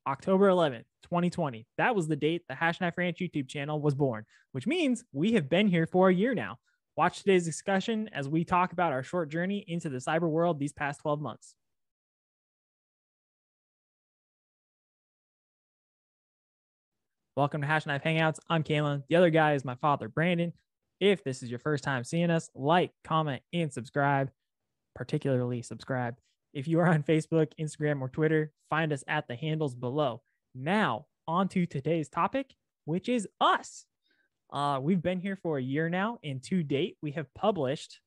October 11th, 2020. That was the date the Hashknife Ranch YouTube channel was born, which means we have been here for a year now. Watch today's discussion as we talk about our short journey into the cyber world these past 12 months. Welcome to Hashknife Hangouts. I'm Calen. The other guy is my father, Brandon. If this is your first time seeing us, like, comment, and subscribe, particularly subscribe. If you are on Facebook, Instagram, or Twitter, find us at the handles below. Now, on to today's topic, which is us. We've been here for a year now, and to date, we have published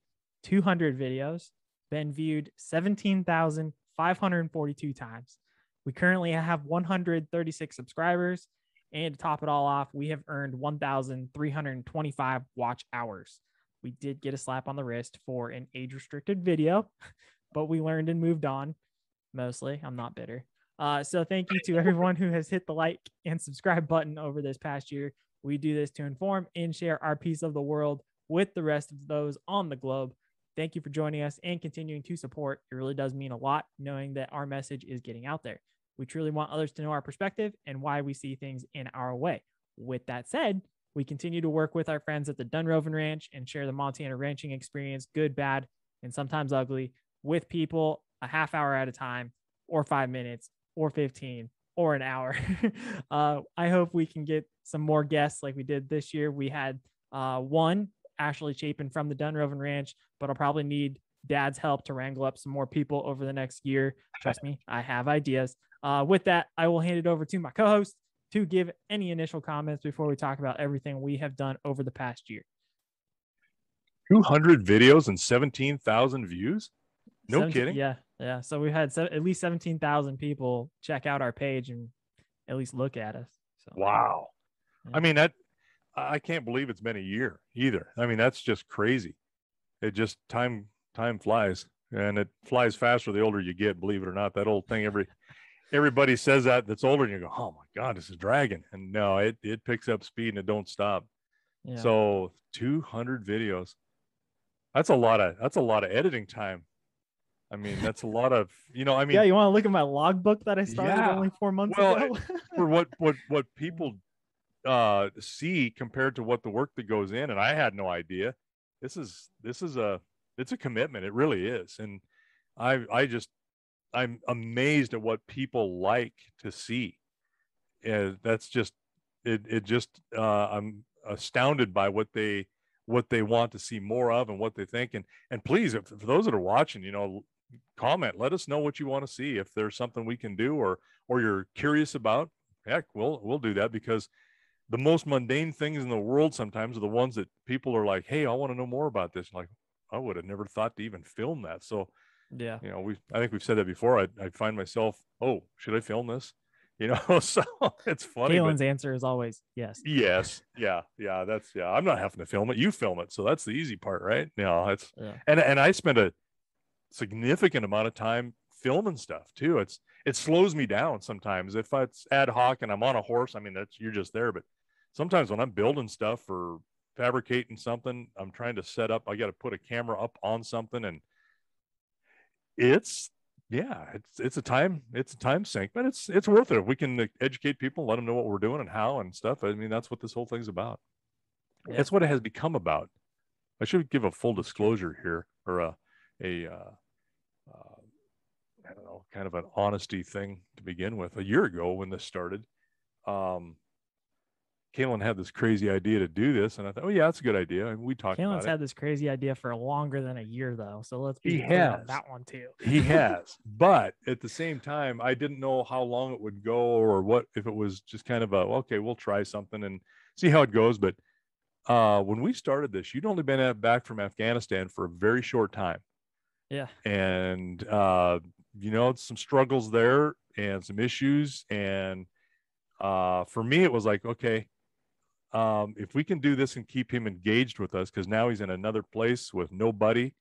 200 videos, been viewed 17,542 times. We currently have 136 subscribers, and to top it all off, we have earned 1,325 watch hours. We did get a slap on the wrist for an age-restricted video, but we learned and moved on, mostly. I'm not bitter. So thank you to everyone who has hit the like and subscribe button over this past year. We do this to inform and share our piece of the world with the rest of those on the globe. Thank you for joining us and continuing to support. It really does mean a lot knowing that our message is getting out there. We truly want others to know our perspective and why we see things in our way. With that said, we continue to work with our friends at the Dunroven Ranch and share the Montana ranching experience, good, bad, and sometimes ugly, with people a half hour at a time, or 5 minutes, or 15, or an hour. I hope we can get some more guests like we did this year. We had one, Ashley Chapin from the Dunroven Ranch, but I'll probably need Dad's help to wrangle up some more people over the next year. Trust me, I have ideas. With that, I will hand it over to my co-host to give any initial comments before we talk about everything we have done over the past year. 200 videos and 17,000 views? No kidding. Yeah. So we've had at least 17,000 people check out our page and at least look at us. So, wow. Yeah. I mean, I can't believe it's been a year either. I mean, that's just crazy. It just time flies, and it flies faster the older you get, believe it or not. That old thing, everybody says that's older, and you go, oh my God, this is dragging. And no, it picks up speed and it don't stop. Yeah. So 200 videos. That's a lot of editing time. I mean, that's a lot of, I mean, yeah, you want to look at my logbook that I started only 4 months ago? For what people see compared to what the work that goes in, and I had no idea. It's a commitment. It really is. And I'm amazed at what people like to see. And that's just, I'm astounded by what they want to see more of and what they think. And please, for those that are watching, comment, let us know what you want to see. If there's something we can do or you're curious about, heck, we'll do that, because the most mundane things in the world sometimes are the ones that people are like, hey, I want to know more about this. Like, I would have never thought to even film that. So yeah, I think we've said that before. I find myself, oh, should I film this? So it's funny. Calen's answer is always yes. Yes. Yeah. I'm not having to film it. You film it. So that's the easy part, right? And I spend a significant amount of time filming stuff too. It slows me down sometimes. If it's ad hoc and I'm on a horse, I mean, you're just there. But sometimes when I'm building stuff or fabricating something, I'm trying to set up, I got to put a camera up on something, and it's a time sink, but it's worth it. If we can educate people, let them know what we're doing and how and stuff. I mean, that's what this whole thing's about. Yeah. That's what it has become about. I should give a full disclosure here, or I don't know, kind of an honesty thing to begin with. A year ago when this started, Calen had this crazy idea to do this, and I thought, oh yeah, that's a good idea. And we talked about it. Calen's had this crazy idea for longer than a year, though. So let's be clear on that one too. He has, but at the same time, I didn't know how long it would go, or what, if it was just kind of okay, we'll try something and see how it goes. But when we started this, you'd only been back from Afghanistan for a very short time. Yeah. And some struggles there and some issues. And for me, it was like, okay, if we can do this and keep him engaged with us, because now he's in another place with nobody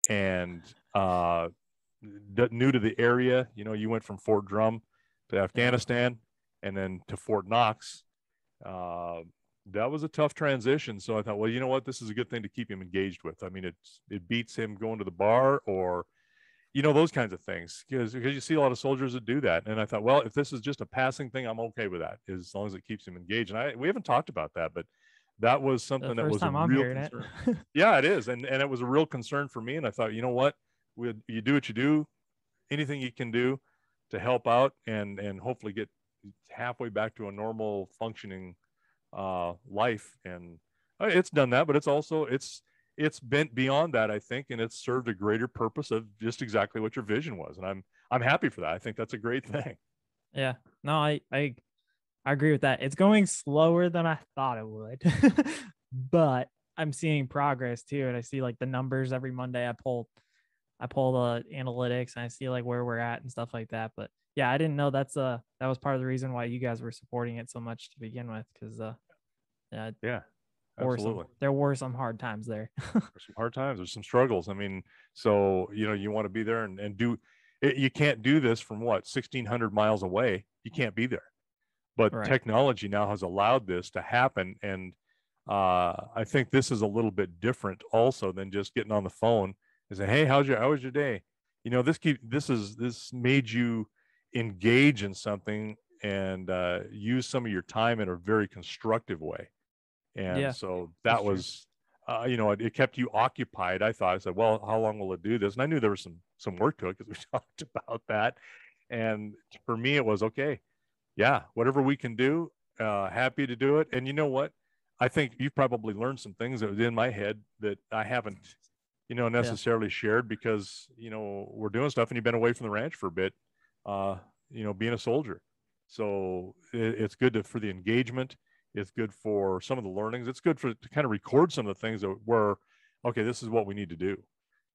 and new to the area. You went from Fort Drum to Afghanistan and then to Fort Knox. That was a tough transition. So I thought, well, you know what? This is a good thing to keep him engaged with. I mean, it beats him going to the bar or, those kinds of things, because you see a lot of soldiers that do that. And I thought, well, if this is just a passing thing, I'm okay with that, as long as it keeps them engaged. And we haven't talked about that, but that was something that was a real concern. Yeah, it is. And it was a real concern for me. And I thought, you know what, you do what you do, anything you can do to help out and hopefully get halfway back to a normal functioning life. And it's done that, but it's been beyond that, I think, and it's served a greater purpose of just exactly what your vision was. And I'm happy for that. I think that's a great thing. Yeah, no, I agree with that. It's going slower than I thought it would, but I'm seeing progress too. And I see like the numbers every Monday. I pull the analytics and I see like where we're at and stuff like that. But yeah, I didn't know that was part of the reason why you guys were supporting it so much to begin with. Cause yeah. Absolutely. There were some hard times there. There's some hard times. There's some struggles. I mean, so, you want to be there and do it. You can't do this from 1,600 miles away. You can't be there. But right. Technology now has allowed this to happen. And I think this is a little bit different also than just getting on the phone and say, hey, how was your day? This made you engage in something and use some of your time in a very constructive way. And so that was, it kept you occupied. I said, well, how long will it do this? And I knew there was some work to it because we talked about that. And for me, it was okay. Yeah, whatever we can do, happy to do it. And you know what? I think you've probably learned some things that was in my head that I haven't, necessarily shared because, we're doing stuff and you've been away from the ranch for a bit, being a soldier. So it's good for the engagement. It's good for some of the learnings. It's good to kind of record some of the things that were, okay, this is what we need to do,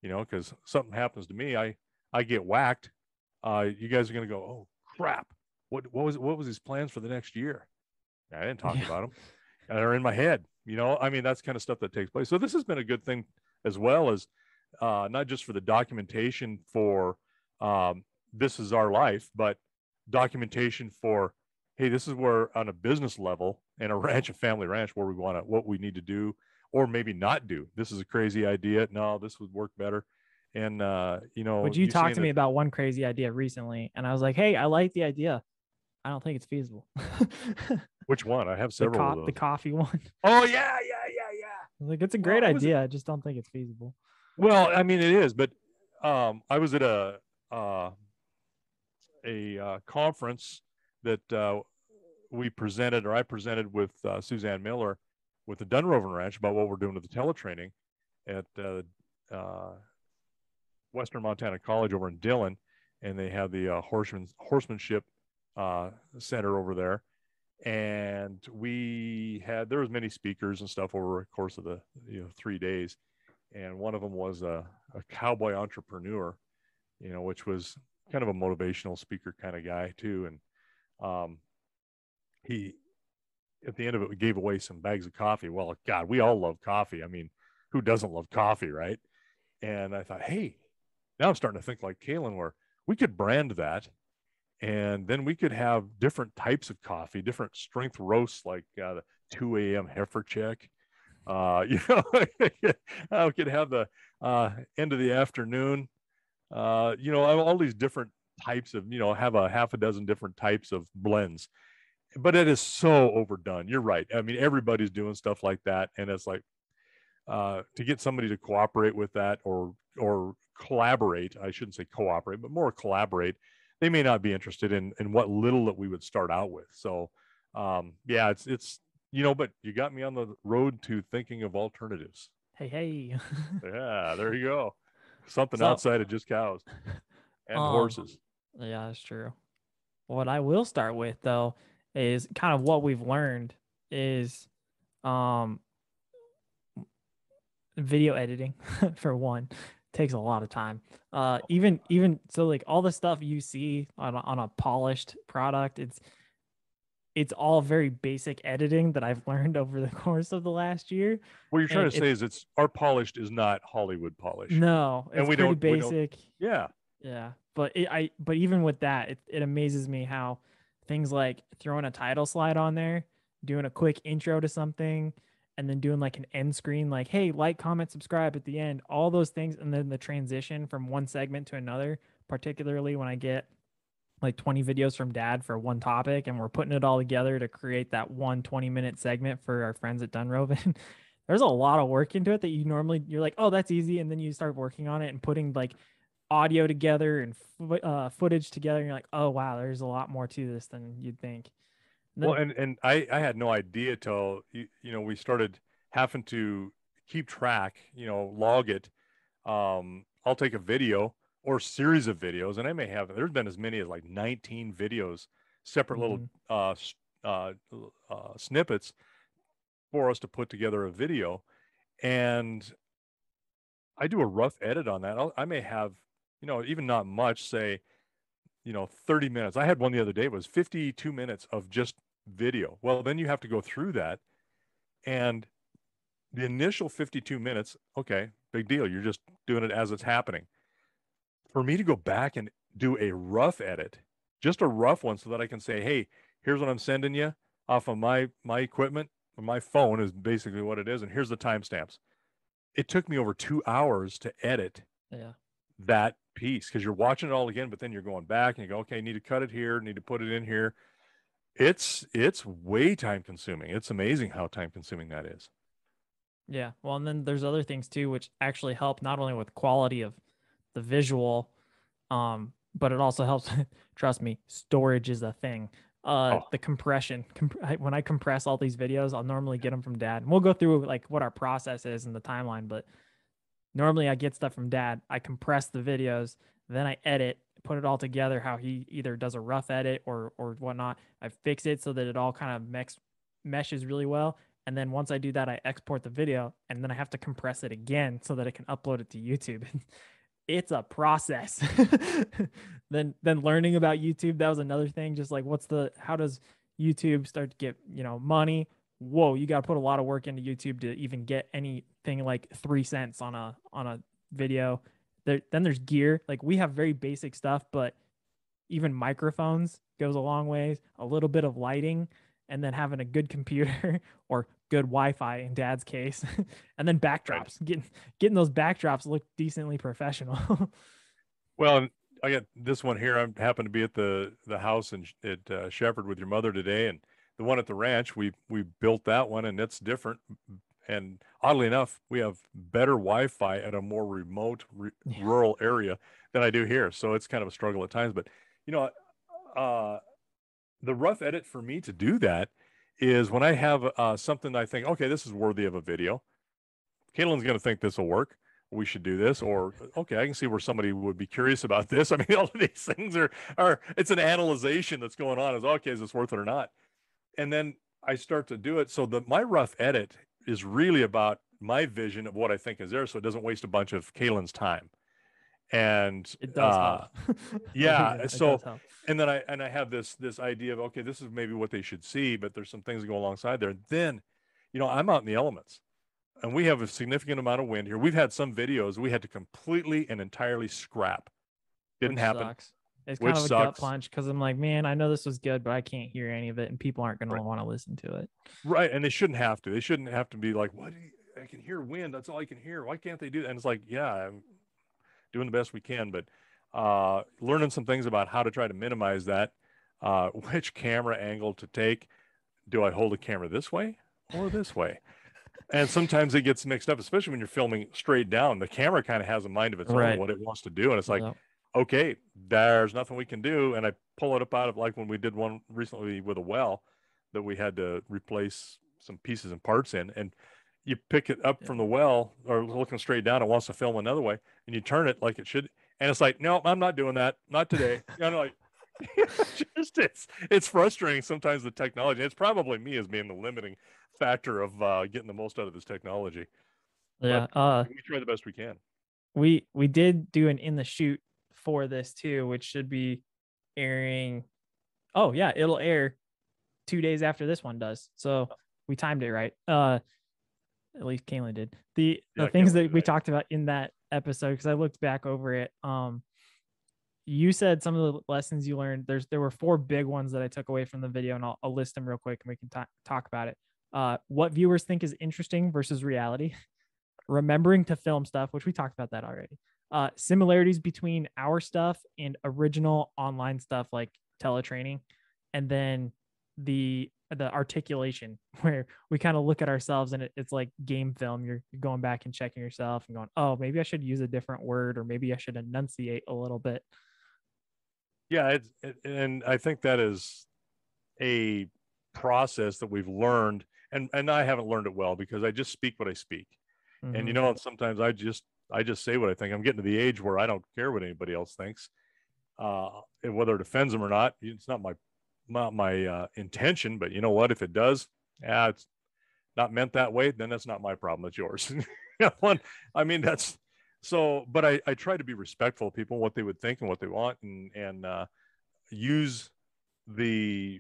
because something happens to me, I get whacked. You guys are going to go, oh crap. What was his plans for the next year? I didn't talk about them. And they're in my head, that's kind of stuff that takes place. So this has been a good thing as well as not just for the documentation for this is our life, but documentation for, hey, this is where on a business level and a family ranch where what we need to do or maybe not do. This is a crazy idea. No, this would work better. And, would you talk to me about one crazy idea recently? And I was like, hey, I like the idea. I don't think it's feasible. Which one? I have several of those. The coffee one. Oh yeah. I was like, it's a great idea. I just don't think it's feasible. Well, I mean, it is, but I was at a conference that I presented with Suzanne Miller with the Dunroven Ranch about what we're doing with the teletraining at Western Montana College over in Dillon, and they have the horsemanship center over there. And there was many speakers and stuff over the course of the 3 days, and one of them was a cowboy entrepreneur, which was kind of a motivational speaker kind of guy too. And he, at the end of it, gave away some bags of coffee. Well, God, we all love coffee. I mean, who doesn't love coffee, right? And I thought, hey, now I'm starting to think like Calen, where we could brand that, and then we could have different types of coffee, different strength roasts, like the 2 a.m. heifer check. I could have the end of the afternoon. All these different types of, have a half a dozen different types of blends. But it is so overdone. You're right. I mean, everybody's doing stuff like that, and it's like to get somebody to cooperate with that or collaborate. I shouldn't say cooperate, but more collaborate. They may not be interested in what little that we would start out with. So, it's but you got me on the road to thinking of alternatives. Hey. Yeah, there you go. Something outside of just cows and horses. Yeah, that's true. What I will start with though is kind of what we've learned is video editing for one takes a lot of time. Even so, like all the stuff you see on a polished product, it's all very basic editing that I've learned over the course of the last year. What you're trying to say is our polished is not Hollywood polish. No, it's pretty basic. Yeah. But even with that, it amazes me how things like throwing a title slide on there, doing a quick intro to something, and then doing like an end screen, like, hey, like, comment, subscribe at the end, all those things. And then the transition from one segment to another, particularly when I get like 20 videos from dad for one topic and we're putting it all together to create that 1 20-minute segment for our friends at Dunroven. There's a lot of work into it that you're like, oh, that's easy. And then you start working on it and putting like audio together and footage together. And you're like, oh, wow, there's a lot more to this than you'd think. Well, and I had no idea till we started having to keep track, log it. I'll take a video or series of videos, and there's been as many as like 19 videos, separate little snippets for us to put together a video. And I do a rough edit on that. I may have, even not much, say, 30 minutes. I had one the other day, it was 52 minutes of just video. Well, then you have to go through that. And the initial 52 minutes, okay, big deal. You're just doing it as it's happening. For me to go back and do a rough edit, just a rough one, so that I can say, hey, here's what I'm sending you off of my equipment, or my phone is basically what it is, and here's the timestamps. It took me over 2 hours to edit that piece, because you're watching it all again, but then you're going back and you go, okay, need to cut it here, need to put it in here. It's way time consuming. It's amazing how time consuming that is. Yeah. Well, and then there's other things too, which actually help not only with quality of the visual, but it also helps. Trust me, storage is a thing. The compression. When I compress all these videos, I'll normally get them from dad. And we'll go through like what our process is in the timeline, but normally I get stuff from dad. I compress the videos, then I edit, put it all together how he either does a rough edit or whatnot. I fix it so that it all kind of meshes really well. And then once I do that, I export the video, and then I have to compress it again so that I can upload it to YouTube. It's a process. Then learning about YouTube, that was another thing. Just like, how does YouTube start to get, money? Whoa, you got to put a lot of work into YouTube to even get anything like 3 cents on a video. Then there's gear. Like, we have very basic stuff, but even microphones goes a long ways, a little bit of lighting, and then having a good computer or good Wi-Fi in dad's case, and then backdrops. Right. Getting those backdrops look decently professional. Well, I got this one here. I happen to be at the house at Shepherd with your mother today, and the one at the ranch, we built that one, and it's different. And oddly enough, we have better Wi-Fi at a more remote, rural area than I do here. So it's kind of a struggle at times. But, the rough edit for me to do that is when I have something I think, okay, this is worthy of a video. Calen's going to think this will work. We should do this. Or, okay, I can see where somebody would be curious about this. I mean, all of these things are it's an analyzation that's going on. Is, okay, is this worth it or not? And then I start to do it. So my rough edit is really about my vision of what I think is there, so it doesn't waste a bunch of Calen's time. And it does help. Yeah. So, and then I have this idea of, okay, this is maybe what they should see, but there's some things that go alongside there. Then, I'm out in the elements, and we have a significant amount of wind here. We've had some videos we had to completely and entirely scrap. Didn't happen. Sucks. It's kind of a gut punch, because I'm like, man, I know this was good, but I can't hear any of it, and people aren't going to want to listen to it. Right. And they shouldn't have to. They shouldn't have to be like, what? I can hear wind. That's all I can hear. Why can't they do that? And it's like, yeah, I'm doing the best we can, but learning some things about how to try to minimize that, which camera angle to take. Do I hold the camera this way or this way? And sometimes it gets mixed up, especially when you're filming straight down. The camera kind of has a mind of its own, what it wants to do. And it's like, okay, there's nothing we can do. And I pull it up out of, like when we did one recently with a well that we had to replace some pieces and parts in, and you pick it up from the well, or looking straight down, it wants to film another way, and you turn it like it should. And it's like, no, I'm not doing that. Not today. Like, it's frustrating sometimes, the technology. It's probably me as being the limiting factor of getting the most out of this technology. Yeah. But we try the best we can. We did do an in the shoot for this too, which should be airing. Oh yeah, it'll air 2 days after this one does. So we timed it right. At least Calen did. The things that we talked about in that episode, because I looked back over it. You said some of the lessons you learned. There were 4 big ones that I took away from the video, and I'll list them real quick, and we can talk about it. what viewers think is interesting versus reality, remembering to film stuff, which we talked about that already. Similarities between our stuff and original online stuff like teletraining, and then the articulation where we kind of look at ourselves and it's like game film. You're going back and checking yourself and going, oh, maybe I should use a different word, or maybe I should enunciate a little bit. Yeah, and I think that is a process that we've learned, and I haven't learned it well because I just speak what I speak. Mm-hmm. And you know, sometimes I just say what I think. I'm getting to the age where I don't care what anybody else thinks, whether it offends them or not. It's not my intention, but you know what? If it does, it's not meant that way. Then that's not my problem. It's yours. I mean, that's so. But I try to be respectful of people, what they would think and what they want, and use the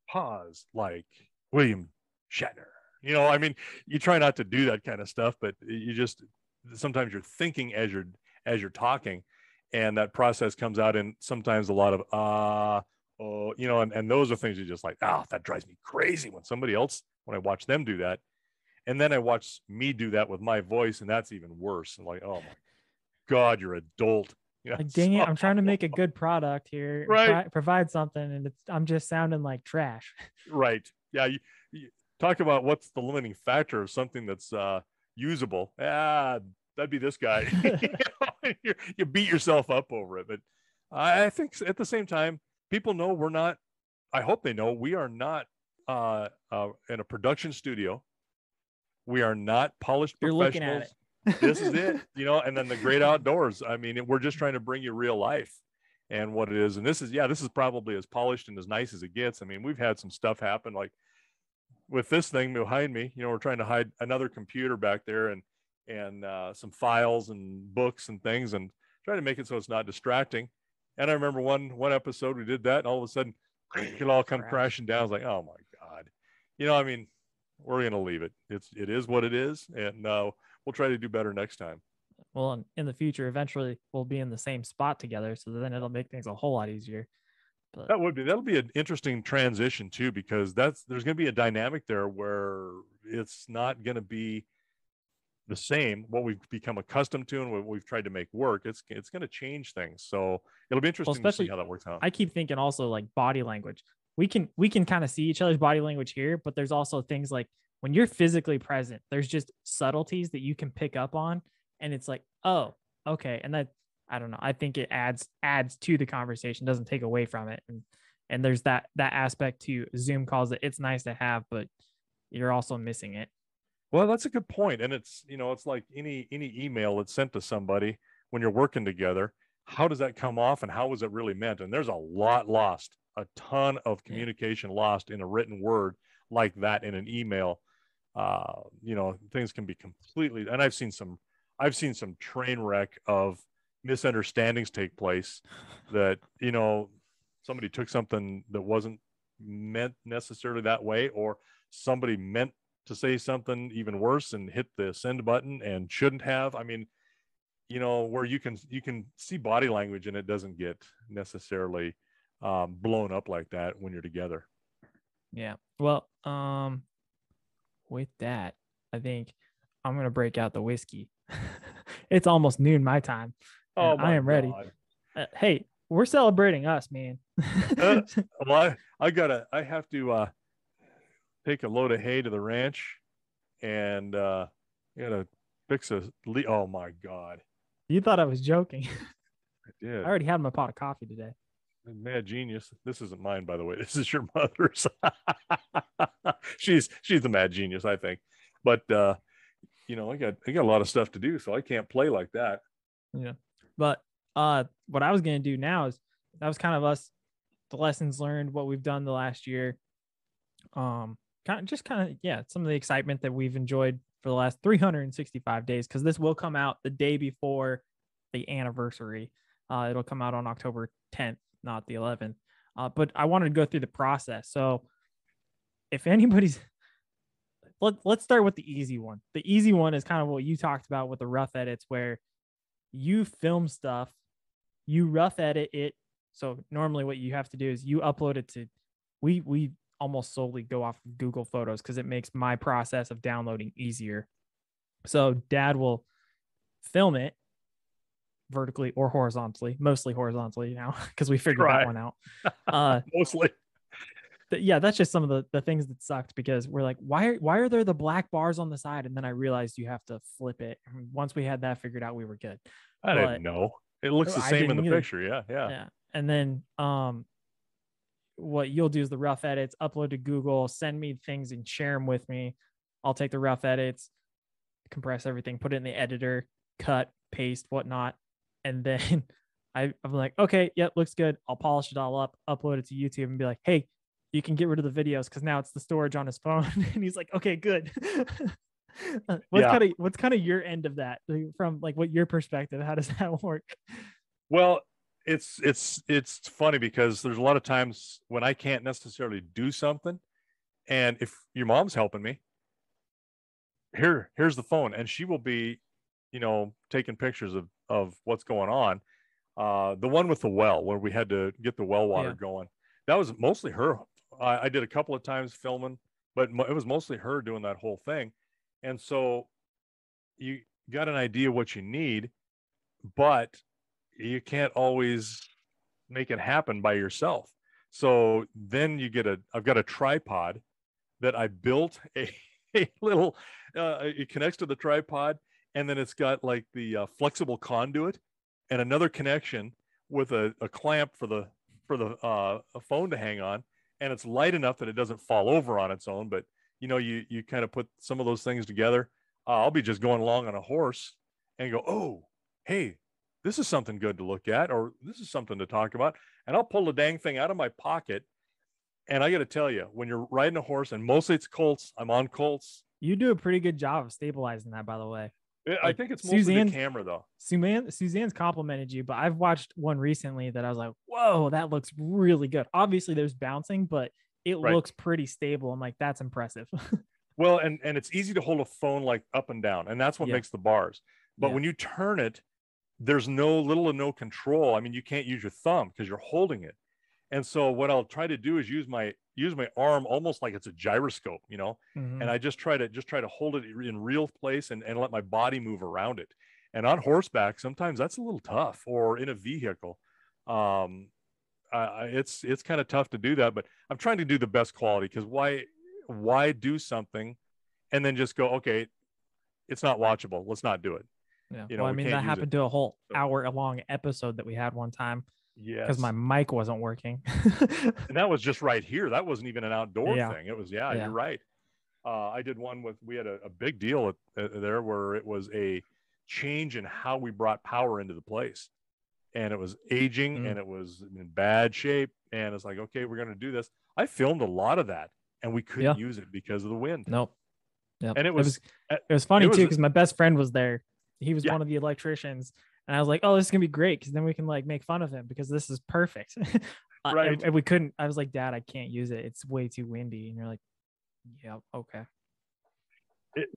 pause like William Shatner. You know, I mean, you try not to do that kind of stuff, but you just sometimes you're thinking as you're talking, and that process comes out in sometimes a lot of oh, you know, and those are things you just like, that drives me crazy when somebody else, when I watch them do that. And then I watch me do that with my voice, and that's even worse. And like, oh my God, you're adult. You know, like, dang it, I'm trying to make a good product here, right? Provide something, and I'm just sounding like trash. Right. Yeah. You talk about what's the limiting factor of something that's usable. That'd be this guy. You beat yourself up over it. But I think at the same time, people know we're not, I hope they know we are not in a production studio. We are not polished You're professionals. Looking at it. This is it, you know, and then the great outdoors. I mean, we're just trying to bring you real life and what it is. And this is probably as polished and as nice as it gets. I mean, we've had some stuff happen like with this thing behind me, you know, we're trying to hide another computer back there and some files and books and things and trying to make it so it's not distracting. And I remember one episode we did that, and all of a sudden it all come crashing down. I was like, oh my God. You know, I mean, we're going to leave it. It is what it is. And we'll try to do better next time. Well, in the future, eventually we'll be in the same spot together. So then it'll make things a whole lot easier. But that'll be an interesting transition too, because there's going to be a dynamic there where it's not going to be the same, what we've become accustomed to and what we've tried to make work. It's going to change things. So it'll be interesting to see how that works out. I keep thinking also like body language. We can kind of see each other's body language here, but there's also things like when you're physically present, there's just subtleties that you can pick up on. And it's like, oh, okay. And that, I don't know. I think it adds to the conversation, doesn't take away from it. And there's that aspect to Zoom calls that it's nice to have, but you're also missing it. Well, that's a good point. And it's, you know, it's like any email that's sent to somebody when you're working together. How does that come off and how was it really meant? And there's a lot lost, a ton of communication lost in a written word like that in an email. You know, things can be completely, and I've seen some train wreck of misunderstandings take place that, you know, somebody took something that wasn't meant necessarily that way, or somebody meant to say something even worse and hit the send button and shouldn't have. I mean, you know, where you can see body language and it doesn't get necessarily blown up like that when you're together. Yeah. Well, with that, I think I'm going to break out the whiskey. It's almost noon my time. Oh, I am ready. Hey, we're celebrating us, man. Well, I have to take a load of hay to the ranch and gotta fix oh my God. You thought I was joking. I did. I already had my pot of coffee today. Mad genius. This isn't mine, by the way. This is your mother's. She's the mad genius, I think. But you know, I got a lot of stuff to do, so I can't play like that. Yeah. But what I was gonna do now is that was kind of us, the lessons learned, what we've done the last year. Some of the excitement that we've enjoyed for the last 365 days, because this will come out the day before the anniversary. It'll come out on October 10th, not the 11th. But I wanted to go through the process. So if anybody's, let's start with the easy one. The easy one is kind of what you talked about with the rough edits, where you film stuff, you rough edit it. So normally what you have to do is you upload it to, we almost solely go off of Google Photos because it makes my process of downloading easier. So Dad will film it vertically or horizontally, mostly horizontally now because we figured that one out. Mostly. Yeah, that's just some of the things that sucked because we're like, why are there the black bars on the side? And then I realized you have to flip it. And once we had that figured out, we were good. I didn't know. It looks the same in the picture. Yeah. And then what you'll do is the rough edits, upload to Google, send me things and share them with me. I'll take the rough edits, compress everything, put it in the editor, cut, paste, whatnot. And then I'm like, okay, yep, looks good. I'll polish it all up, upload it to YouTube and be like, hey, you can get rid of the videos because now it's the storage on his phone. And he's like, okay, good. What's kind of your end of that from like what your perspective? How does that work? Well, it's funny because there's a lot of times when I can't necessarily do something, and if your mom's helping me, here's the phone, and she will be, taking pictures of what's going on. The one with the well where we had to get the well water going, that was mostly her. I did a couple of times filming, but it was mostly her doing that whole thing. And so you got an idea what you need, but you can't always make it happen by yourself. So then I've got a tripod that I built a little, it connects to the tripod, and then it's got like the flexible conduit and another connection with a clamp for the a phone to hang on. And it's light enough that it doesn't fall over on its own. But, you kind of put some of those things together. I'll be just going along on a horse and go, oh, hey, this is something good to look at, or this is something to talk about. And I'll pull the dang thing out of my pocket. And I got to tell you, when you're riding a horse, and mostly it's colts, I'm on colts. You do a pretty good job of stabilizing that, by the way. I think it's mostly the camera, though. Suzanne's complimented you, but I've watched one recently that I was like, whoa, that looks really good. Obviously, there's bouncing, but it looks pretty stable. I'm like, that's impressive. Well, and it's easy to hold a phone like up and down, and that's what makes the bars. But when you turn it, there's little to no control. I mean, you can't use your thumb because you're holding it. And so what I'll try to do is use my arm almost like it's a gyroscope, and I just try to hold it in real place and let my body move around it. And on horseback, sometimes that's a little tough, or in a vehicle. It's kind of tough to do that, but I'm trying to do the best quality, because why do something and then just go, okay, it's not watchable, let's not do it. Yeah. Well, I mean, that happened to a whole hour-long episode that we had one time. Yes. Because my mic wasn't working. And that was just right here. That wasn't even an outdoor thing. It was, you're right. I did one we had a big deal there where it was a change in how we brought power into the place. And it was aging and it was in bad shape. And it's like, okay, we're going to do this. I filmed a lot of that and we couldn't use it because of the wind. Nope. Yep. And it was funny too, because my best friend was there. He was one of the electricians. And I was like, oh, this is going to be great, because then we can like make fun of him because this is perfect. Right. And we couldn't. I was like, Dad, I can't use it. It's way too windy. And you're like, yeah, okay.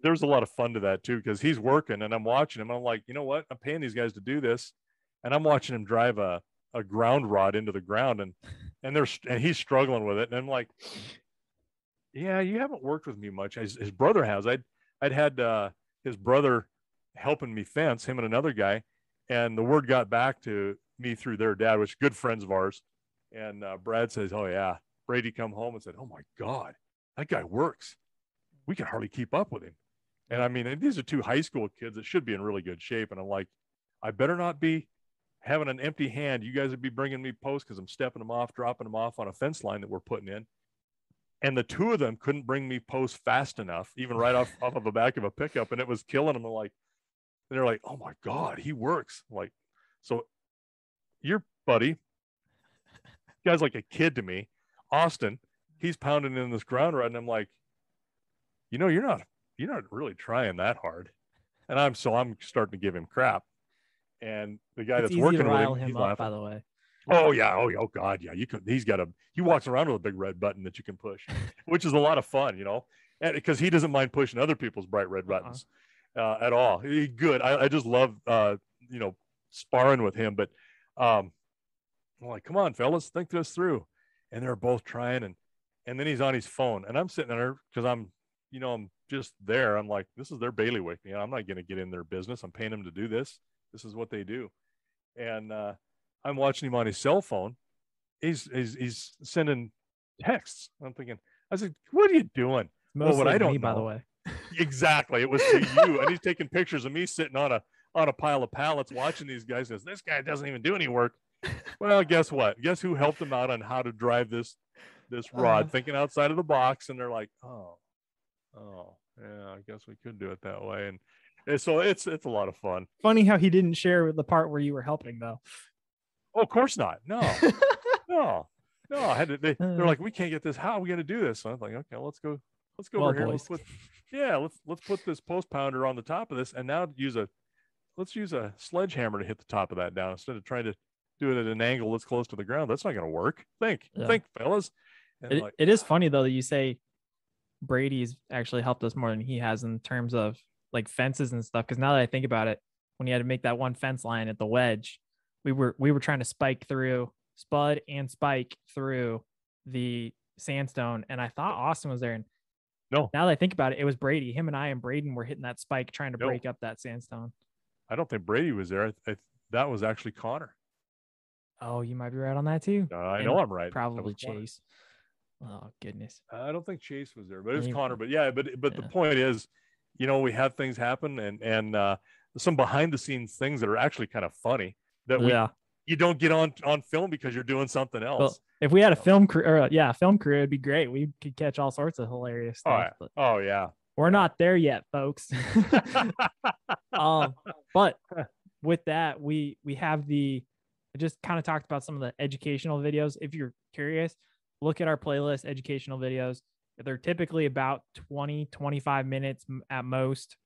There's a lot of fun to that too, because he's working and I'm watching him. I'm like, you know what? I'm paying these guys to do this. And I'm watching him drive a ground rod into the ground and he's struggling with it. And I'm like, yeah, you haven't worked with me much. His brother has. I'd had his brother helping me fence, him and another guy. And the word got back to me through their dad, which is good friends of ours. And Brad says, oh, yeah. Brady come home and said, oh, my God, that guy works. We can hardly keep up with him. And I mean, these are two high school kids that should be in really good shape. And I'm like, I better not be having an empty hand. You guys would be bringing me posts because I'm stepping them off, dropping them off on a fence line that we're putting in. And the two of them couldn't bring me posts fast enough, even right off of the back of a pickup. And it was killing them. And they're like, oh my God, he works. Like, so your buddy, guy's like a kid to me, Austin, he's pounding in this ground rod. And I'm like, you're not really trying that hard. And I'm starting to give him crap. And the guy that's working with him, he's laughing. By the way. Oh yeah. Oh God. Yeah. He walks around with a big red button that you can push, which is a lot of fun, and because he doesn't mind pushing other people's bright red buttons. At all. He's good. I just love sparring with him, but I'm like, come on, fellas, think this through. And they're both trying, and then he's on his phone, and I'm sitting there because I'm just there. I'm like, this is their bailiwick. I'm not going to get in their business. I'm paying them to do this. This is what they do. And I'm watching him on his cell phone. He's sending texts. I'm thinking, I said, what are you doing? Mostly what I don't me, know, by the way. Exactly. It was to you. And he's taking pictures of me sitting on a pile of pallets watching these guys. Says, this guy doesn't even do any work. Well, guess what? Guess who helped him out on how to drive this rod, thinking outside of the box. And they're like, oh, yeah, I guess we could do it that way. And so it's a lot of fun. Funny how he didn't share the part where you were helping, though. Oh, of course not. No. I had to. They're like, we can't get this. How are we going to do this? So I'm like, okay, let's go over here. Let's put this post pounder on the top of this, and now let's use a sledgehammer to hit the top of that down instead of trying to do it at an angle that's close to the ground. That's not going to work. Think, fellas. It is funny though that you say Brady's actually helped us more than he has in terms of like fences and stuff. Because now that I think about it, when you had to make that one fence line at the wedge, we were trying to spud and spike through the sandstone, and I thought Austin was there. And no, now that I think about it, it was Brady. Him and I and Braden were hitting that spike trying to break up that sandstone. I don't think Brady was there. That was actually Connor. Oh, you might be right on that too. I know I'm right. Probably Chase. Oh goodness. I don't think Chase was there, but it was Connor. But yeah, but the point is, we have things happen and some behind the scenes things that are actually kind of funny that you don't get on film because you're doing something else. Well, if we had a film crew, it'd be great. We could catch all sorts of hilarious stuff. Oh yeah. We're not there yet, folks. But with that, we have I just kind of talked about some of the educational videos. If you're curious, look at our playlist, educational videos. They're typically about 20, 25 minutes at most.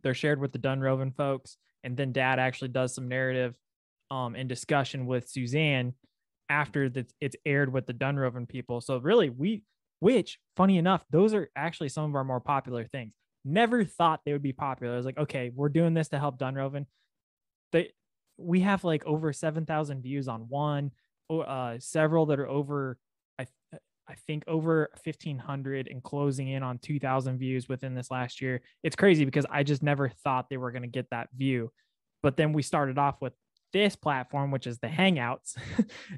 They're shared with the Dunroven folks. And then Dad actually does some narrative and discussion with Suzanne after it's aired with the Dunroven people. So really, which funny enough, those are actually some of our more popular things. Never thought they would be popular. I was like, okay, we're doing this to help Dunroven. We have like over 7,000 views on one, several that are over, I think over 1,500 and closing in on 2,000 views within this last year. It's crazy because I just never thought they were going to get that view. But then we started off with this platform, which is the Hangouts.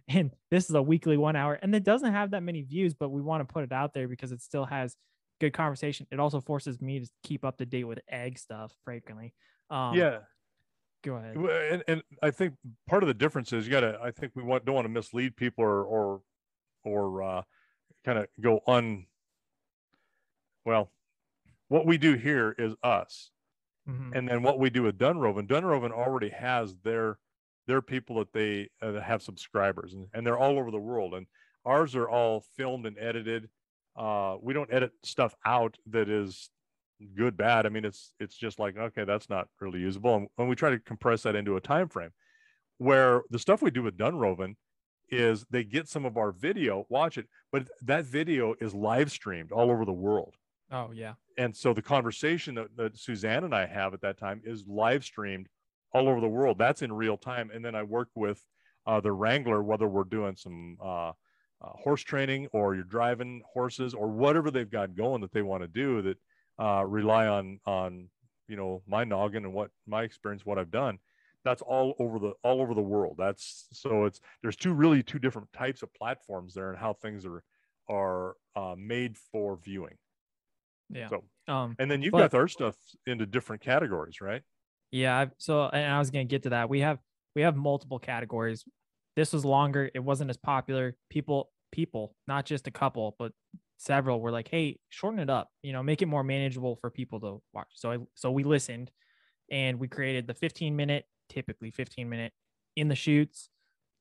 And this is a weekly 1 hour, and it doesn't have that many views, but we want to put it out there because it still has good conversation. It also forces me to keep up to date with egg stuff frequently. Go ahead. And I think part of the difference is I think we don't want to mislead people or kind of go what we do here is us. Mm-hmm. And then what we do with Dunroven already has their people that they have subscribers, and they're all over the world. And ours are all filmed and edited. We don't edit stuff out that is good, bad. I mean, it's just like, okay, that's not really usable. And we try to compress that into a time frame, where the stuff we do with Dunroven is they get some of our video, watch it, but that video is live streamed all over the world. Oh yeah. And so the conversation that Suzanne and I have at that time is live streamed all over the world. That's in real time. And then I work with the wrangler, whether we're doing some horse training or you're driving horses or whatever they've got going that they want to do that rely on my noggin and what my experience, what I've done. That's all over the world. There's two different types of platforms there and how things are made for viewing. Yeah. So, and then you've got our stuff into different categories, right? Yeah. And I was going to get to that. We have multiple categories. This was longer. It wasn't as popular. People, not just a couple, but several were like, hey, shorten it up, make it more manageable for people to watch. So we listened and we created the 15-minute, typically 15-minute in the shoots,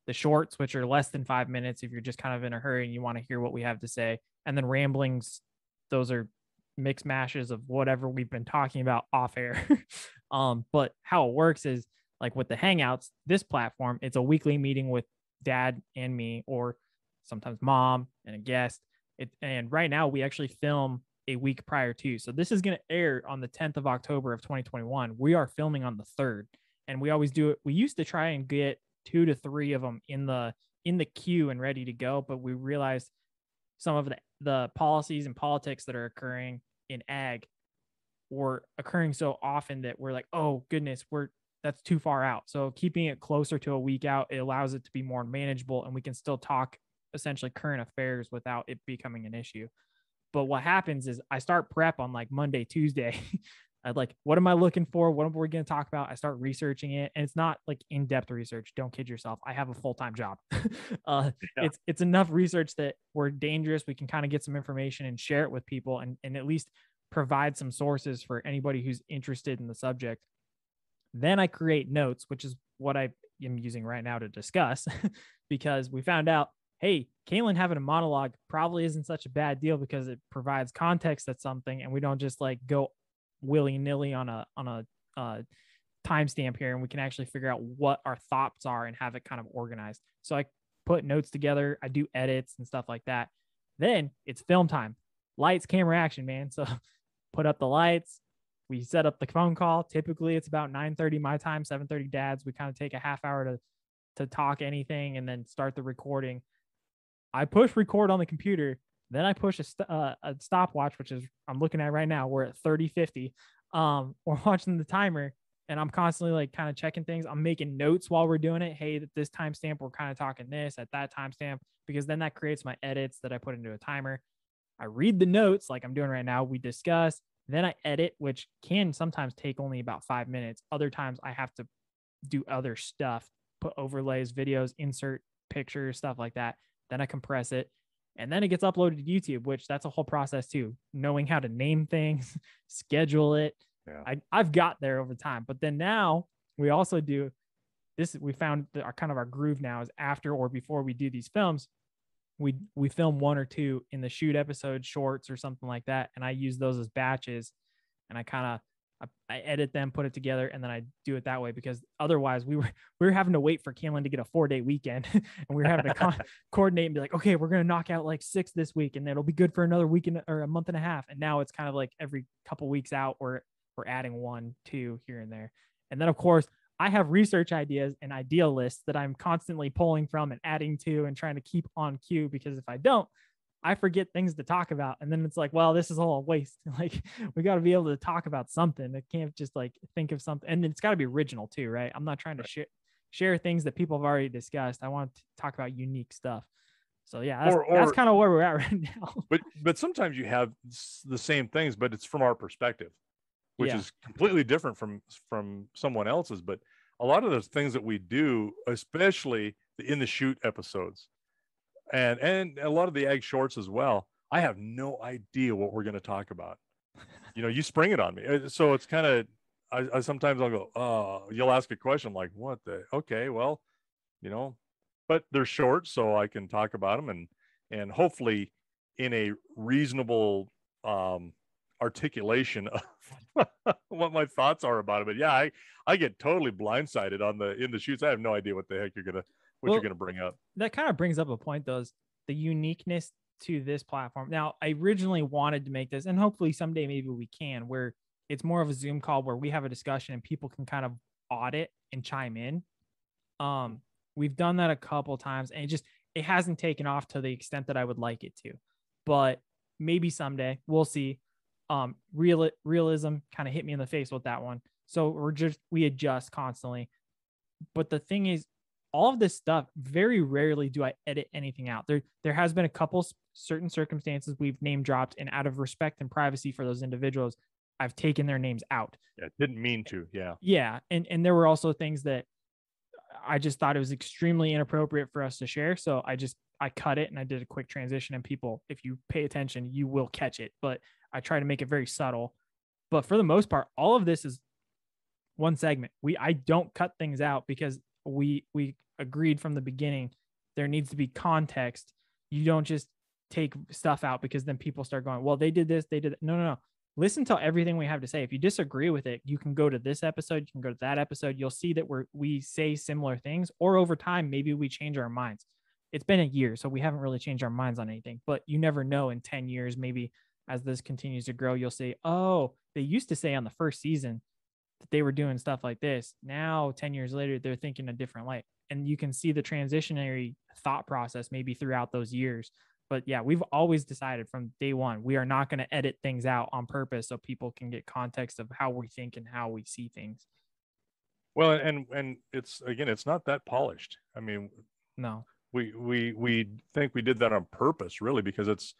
the shorts, which are less than 5 minutes if you're just kind of in a hurry and you want to hear what we have to say. And then ramblings, those are mix mashes of whatever we've been talking about off air. But how it works is like with the Hangouts, this platform, it's a weekly meeting with Dad and me, or sometimes Mom and a guest. And right now we actually film a week prior to. So this is going to air on the 10th of October of 2021. We are filming on the 3rd, and we always do it. We used to try and get 2 to 3 of them in the queue and ready to go, but we realized some of the policies and politics that are occurring in ag were occurring so often that we're like, oh goodness, that's too far out. So keeping it closer to a week out, it allows it to be more manageable, and we can still talk essentially current affairs without it becoming an issue. But what happens is I start prep on like Monday, Tuesday. I'd like, what am I looking for? What are we going to talk about? I start researching it, and it's not like in-depth research. Don't kid yourself. I have a full-time job. It's enough research that we're dangerous. We can kind of get some information and share it with people, and at least provide some sources for anybody who's interested in the subject. Then I create notes, which is what I am using right now to discuss, because we found out, hey, Calen having a monologue probably isn't such a bad deal because it provides context at something, and we don't just like go willy-nilly on a timestamp here, and we can actually figure out what our thoughts are and have it kind of organized. So I put notes together, I do edits and stuff like that. Then it's film time. Lights, camera, action, man. So put up the lights. We set up the phone call. Typically it's about 9:30 my time, 7:30 Dad's. We kind of take a half hour to talk anything and then start the recording. I push record on the computer. Then I push a stopwatch, which is I'm looking at right now. We're at 30:50. We're watching the timer, and I'm constantly like kind of checking things. I'm making notes while we're doing it. Hey, at this timestamp, we're kind of talking this at that timestamp, because then that creates my edits that I put into a timer. I read the notes like I'm doing right now. We discuss, then I edit, which can sometimes take only about 5 minutes. Other times I have to do other stuff, put overlays, videos, insert pictures, stuff like that. Then I compress it, and then it gets uploaded to YouTube, which that's a whole process too. Knowing how to name things, schedule it. Yeah. I've got there over time, but then now we also do this. We found that our groove now is after or before we do these films, we film one or two in the shoot episode shorts or something like that. And I use those as batches, and I edit them, put it together, and then I do it that way, because otherwise we were having to wait for Calen to get a 4-day weekend and we were having to coordinate and be like, okay, we're going to knock out like 6 this week, and it'll be good for another week or a month and a half. And now it's kind of like every couple weeks out, we're adding 1, 2 here and there. And then of course I have research ideas and idea lists that I'm constantly pulling from and adding to and trying to keep on cue, because if I don't, I forget things to talk about. And then it's like, well, this is all a waste. Like, we got to be able to talk about something. I can't just like think of something. And it's got to be original too, right? I'm not trying to share things that people have already discussed. I want to talk about unique stuff. So yeah, that's kind of where we're at right now. But sometimes you have the same things, but it's from our perspective, which is completely different from someone else's. But a lot of those things that we do, especially in the shoot episodes, and a lot of the egg shorts as well, I have no idea what we're going to talk about. You spring it on me. So it's kind of, I sometimes I'll go, you'll ask a question like, what the, okay, well, but they're short, so I can talk about them and hopefully in a reasonable articulation of what my thoughts are about it. But yeah, I get totally blindsided in the shoots. I have no idea what the heck you're gonna bring up. That kind of brings up a point, though, is the uniqueness to this platform. Now, I originally wanted to make this, and hopefully someday maybe we can, where it's more of a Zoom call where we have a discussion and people can kind of audit and chime in. We've done that a couple times, and it hasn't taken off to the extent that I would like it to, but maybe someday we'll see. Realism kind of hit me in the face with that one. So we adjust constantly. But the thing is, all of this stuff, very rarely do I edit anything out. There has been a couple certain circumstances we've name dropped, and out of respect and privacy for those individuals, I've taken their names out. Yeah, didn't mean to. Yeah. Yeah. And there were also things that I just thought it was extremely inappropriate for us to share. So I cut it and I did a quick transition, and people, if you pay attention, you will catch it, but I try to make it very subtle. But for the most part, all of this is one segment. I don't cut things out, because we agreed from the beginning there needs to be context. You don't just take stuff out because then people start going, well, they did this, they did that. No. Listen to everything we have to say. If you disagree with it, you can go to this episode, you can go to that episode. You'll see that we say similar things, or over time, maybe we change our minds. It's been a year, so we haven't really changed our minds on anything, but you never know. In 10 years, maybe as this continues to grow, you'll say, oh, they used to say on the first season that they were doing stuff like this. Now, 10 years later, they're thinking a different light. And you can see the transitionary thought process maybe throughout those years. But yeah, we've always decided from day one, we are not going to edit things out on purpose so people can get context of how we think and how we see things. Well, and it's, again, it's not that polished. I mean, no, we think we did that on purpose, really, because it's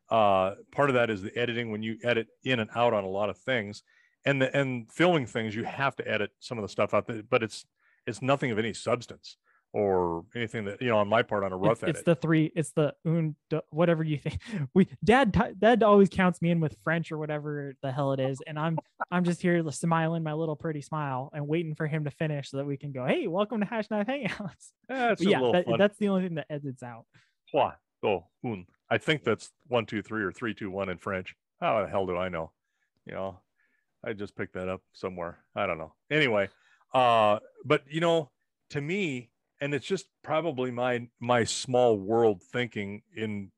part of that is the editing. When you edit in and out on a lot of things, and filming things, you have to edit some of the stuff out there, but it's nothing of any substance or anything that, on my part, on a rough edit. It's the whatever you think. Dad always counts me in with French or whatever the hell it is, and I'm just here smiling my little pretty smile and waiting for him to finish so that we can go, hey, welcome to Hashknife Hangouts. That's the only thing that edits out. I think that's 1, 2, 3 or 3, 2, 1 in French. How the hell do I know? I just picked that up somewhere. I don't know. Anyway, but to me, and it's just probably my small world thinking in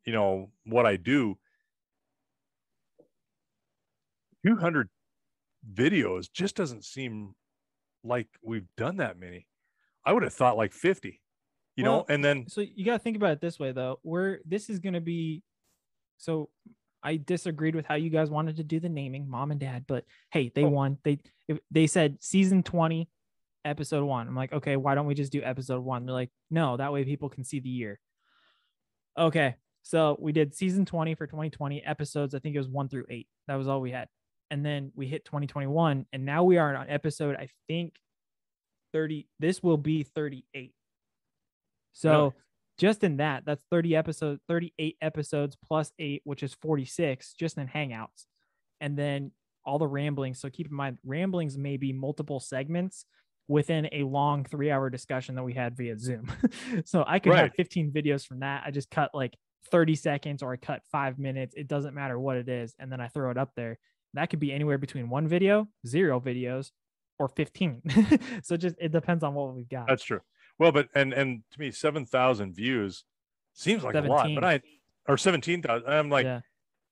what I do. 200 videos just doesn't seem like we've done that many. I would have thought like 50. And then so you got to think about it this way though. This is going to be, so I disagreed with how you guys wanted to do the naming, Mom and Dad, but hey, they won. They said season 20, episode 1. I'm like, okay, why don't we just do episode 1? They're like, no, that way people can see the year. Okay, so we did season 20 for 2020 episodes. I think it was 1 through 8. That was all we had. And then we hit 2021, and now we are on episode, I think 30. This will be 38. So really? Just in that's 38 episodes plus 8, which is 46 just in Hangouts. And then all the ramblings. So keep in mind, ramblings may be multiple segments within a long 3-hour discussion that we had via Zoom. So I could have 15 videos from that. I just cut like 30 seconds or I cut 5 minutes. It doesn't matter what it is. And then I throw it up there. That could be anywhere between 1 video, 0 videos, or 15. So it depends on what we've got. That's true. Well, but and to me, 7,000 views seems like 17. A lot, but or 17,000. I'm like,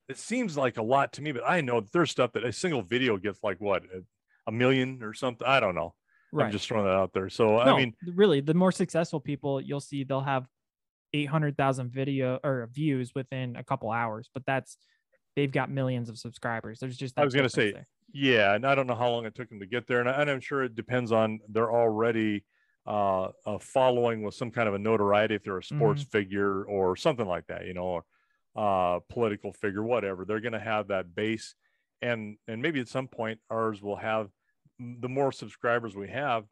it seems like a lot to me, but I know there's stuff that a single video gets like what, 1 million or something. I don't know. Right. I'm just throwing that out there. So I mean, really, the more successful people you'll see, they'll have 800,000 video or views within a couple hours, but they've got millions of subscribers. There's just, I was going to say, yeah. And I don't know how long it took them to get there. And I'm sure it depends on, they're already a following with some kind of a notoriety, if they're a sports figure or something like that, or political figure, whatever. They're going to have that base, and maybe at some point ours will have, the more subscribers we have,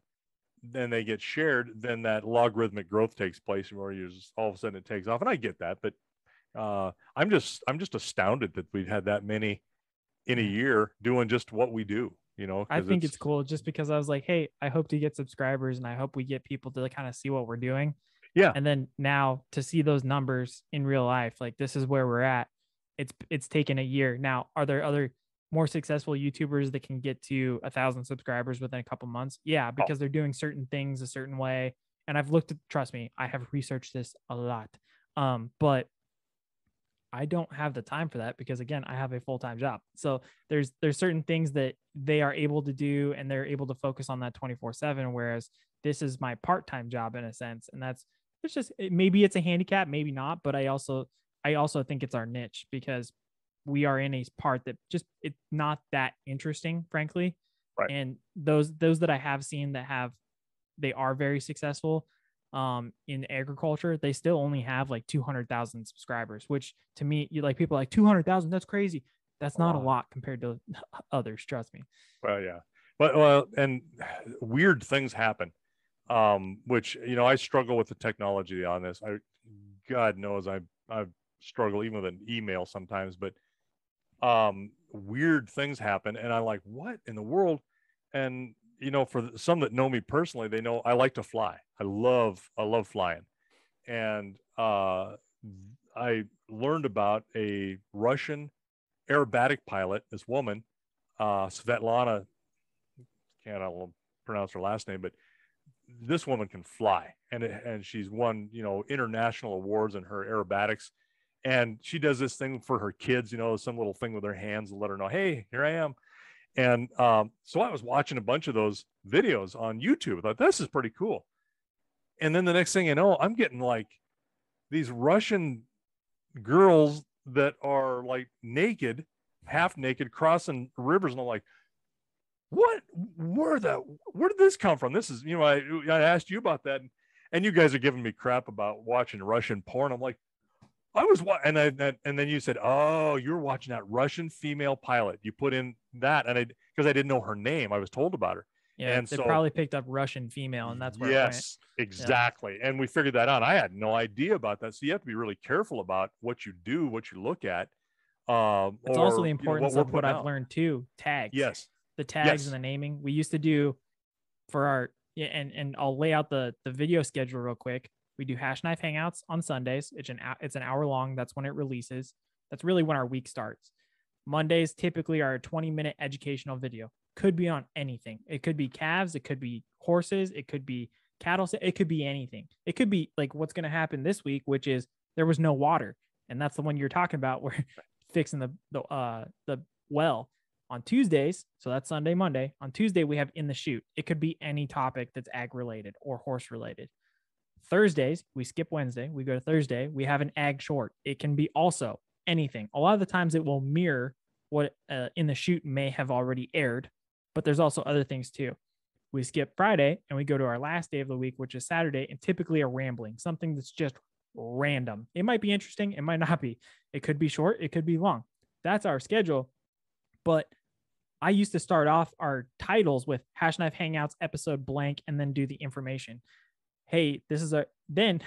then they get shared, then that logarithmic growth takes place, where you just all of a sudden it takes off. And I get that, but I'm just astounded that we've had that many in a year doing just what we do. I think it's cool just because I was like, hey, I hope to get subscribers and I hope we get people to kind of see what we're doing. Yeah. And then now to see those numbers in real life, like this is where we're at. It's taken a year. Now, are there other more successful YouTubers that can get to 1,000 subscribers within a couple months? Yeah, because they're doing certain things a certain way. And I've trust me, I have researched this a lot. But I don't have the time for that because, again, I have a full-time job. So there's certain things that they are able to do and they're able to focus on that 24/7. Whereas this is my part-time job in a sense. And it's just, maybe it's a handicap, maybe not. But I also think it's our niche because we are in a part that just, it's not that interesting, frankly. Right. And those that I have seen they are very successful in agriculture, they still only have like 200,000 subscribers, which to me, people are like 200,000, that's crazy. That's not a lot compared to others, trust me. Well, yeah. Well, and weird things happen, which, I struggle with the technology on this. God knows I struggle even with an email sometimes, but weird things happen. And I'm like, what in the world? And, for some that know me personally, they know I like to fly. I love flying. And I learned about a Russian aerobatic pilot, this woman, Svetlana, can't pronounce her last name, but this woman can fly. And she's won, international awards in her aerobatics. And she does this thing for her kids, some little thing with her hands to let her know, hey, here I am. And so I was watching a bunch of those videos on YouTube. I thought, this is pretty cool. And then the next thing you know, I'm getting like these Russian girls that are like naked, half naked, crossing rivers, and I'm like, where did this come from? This is, I asked you about that, and you guys are giving me crap about watching Russian porn. I'm like, and then you said, oh, you're watching that Russian female pilot. You put in that, and because I didn't know her name, I was told about her. Yeah, and they so probably picked up Russian female, and that's where it went. Yes, exactly. Yeah. And we figured that out. I had no idea about that. So you have to be really careful about what you do, what you look at. It's also the importance of what I've learned too. Tags. Yes. The tags and the naming. We used to do for our, and I'll lay out the video schedule real quick. We do Hashknife Hangouts on Sundays. It's an hour long. That's when it releases. That's really when our week starts. Mondays typically are a 20-minute educational video. Could be on anything. It could be calves. It could be horses. It could be cattle. It could be anything. It could be like what's going to happen this week, which is there was no water. And that's the one you're talking about. We're fixing the well on Tuesdays. So that's Sunday, Monday. On Tuesday, we have In the Chute. It could be any topic that's ag related or horse related. Thursdays, we skip Wednesday. We go to Thursday. We have an ag short. It can be also anything. A lot of the times it will mirror what In the Chute may have already aired, but there's also other things too. We skip Friday and we go to our last day of the week, which is Saturday, and typically a rambling, something that's just random. It might be interesting. It might not be. It could be short. It could be long. That's our schedule. But I used to start off our titles with Hashknife Hangouts episode blank and then do the information. Hey, then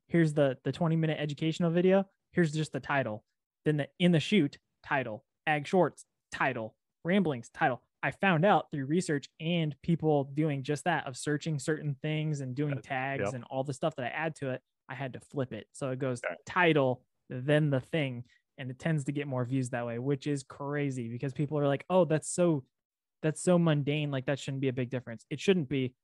here's the 20-minute educational video. Here's just the title. Then the In the Chute title, Ag Shorts title, Ramblings title. I found out through research and people doing just that, of searching certain things and doing tags and all the stuff that I add to it, I had to flip it. So it goes title, then the thing. And it tends to get more views that way, which is crazy because people are like, oh, that's so mundane. Like that shouldn't be a big difference. It shouldn't be,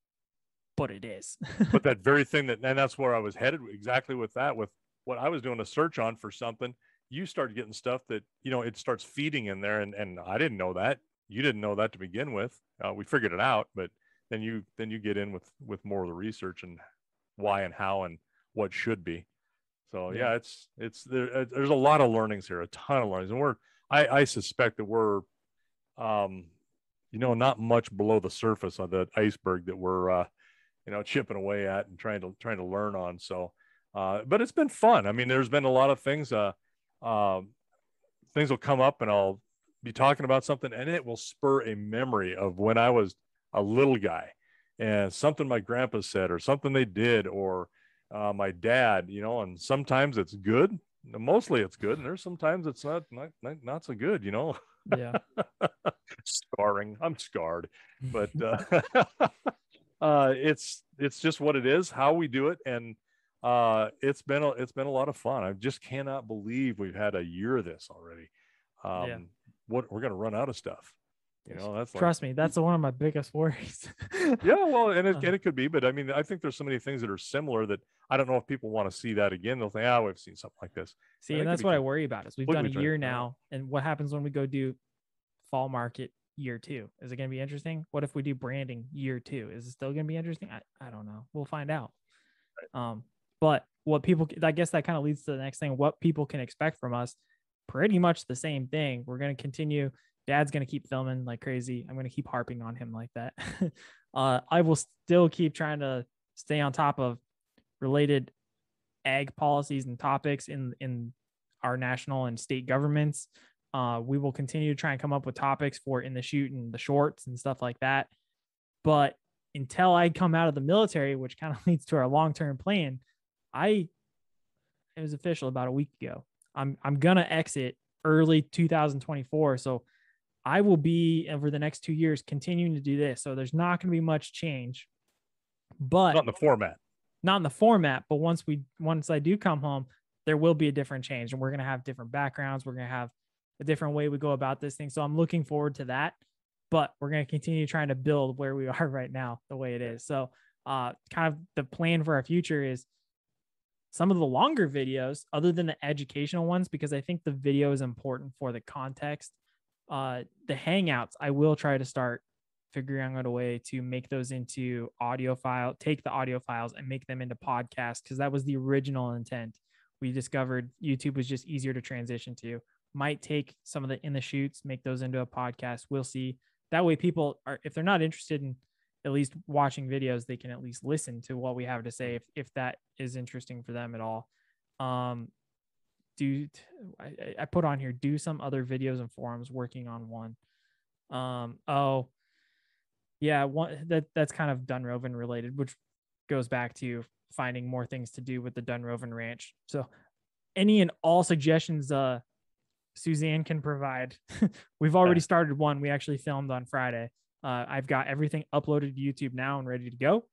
but it is. But that very thing and that's where I was headed exactly with that, with what I was doing a search on for something. You started getting stuff that, it starts feeding in there. And I didn't know that. You didn't know that to begin with. We figured it out, but then you get in with more of the research and why and how and what should be. So yeah, there's a lot of learnings here, a ton of learnings, and I suspect that we're, not much below the surface of that iceberg that we're, chipping away at and trying to learn on. So, but it's been fun. I mean, there's been a lot of things. Things will come up, and I'll be talking about something, and it will spur a memory of when I was a little guy, and something my grandpa said, or something they did, or my dad, and sometimes it's good. Mostly it's good. And there's sometimes it's not so good, Yeah. Scarring. I'm scarred, but it's just what it is, how we do it. And it's been a lot of fun. I just cannot believe we've had a year of this already. What we're going to run out of stuff. Trust me, that's one of my biggest worries. Yeah, well, and it could be, but I mean, I think there's so many things that are similar that I don't know if people want to see that again. They'll think, we've seen something like this. See, and that's what I worry about is we've done a year now, and what happens when we go do fall market year 2? Is it going to be interesting? What if we do branding year 2? Is it still going to be interesting? I don't know. We'll find out. Right. But what people, I guess that kind of leads to the next thing. What people can expect from us, pretty much the same thing. We're going to continue. Dad's going to keep filming like crazy. I'm going to keep harping on him like that. I will still keep trying to stay on top of related ag policies and topics in our national and state governments. We will continue to try and come up with topics for In the Chute and the shorts and stuff like that. But until I come out of the military, which kind of leads to our long-term plan, it was official about a week ago. I'm going to exit early 2024. So I will be, over the next 2 years, continuing to do this. So there's not going to be much change, but not in the format, but once I do come home, there will be a different change, and we're going to have different backgrounds. We're going to have a different way we go about this thing. So I'm looking forward to that, but we're going to continue trying to build where we are right now, the way it is. So kind of the plan for our future is some of the longer videos, other than the educational ones, because I think the video is important for the context. The Hangouts, I will try to start figuring out a way to make those into take the audio files and make them into podcasts, because that was the original intent, we discovered YouTube was just easier to transition to. Might take some of the in the shoots, make those into a podcast. We'll see. That way people are, if they're not interested in at least watching videos, they can at least listen to what we have to say if that is interesting for them at all. I put on here, do some other videos and forums, working on one. Oh yeah, that's kind of Dunroven related, which goes back to finding more things to do with the Dunroven Ranch. So any and all suggestions Suzanne can provide. We've already started one. We actually filmed on Friday. I've got everything uploaded to YouTube now and ready to go.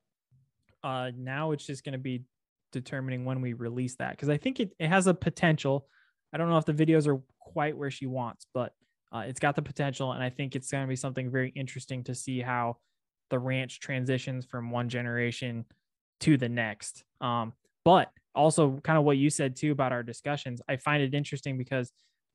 Now it's just going to be determining when we release that, because I think it has a potential. I don't know if the videos are quite where she wants, but it's got the potential, and I think it's going to be something very interesting to see how the ranch transitions from one generation to the next. But also kind of what you said too about our discussions, I find it interesting because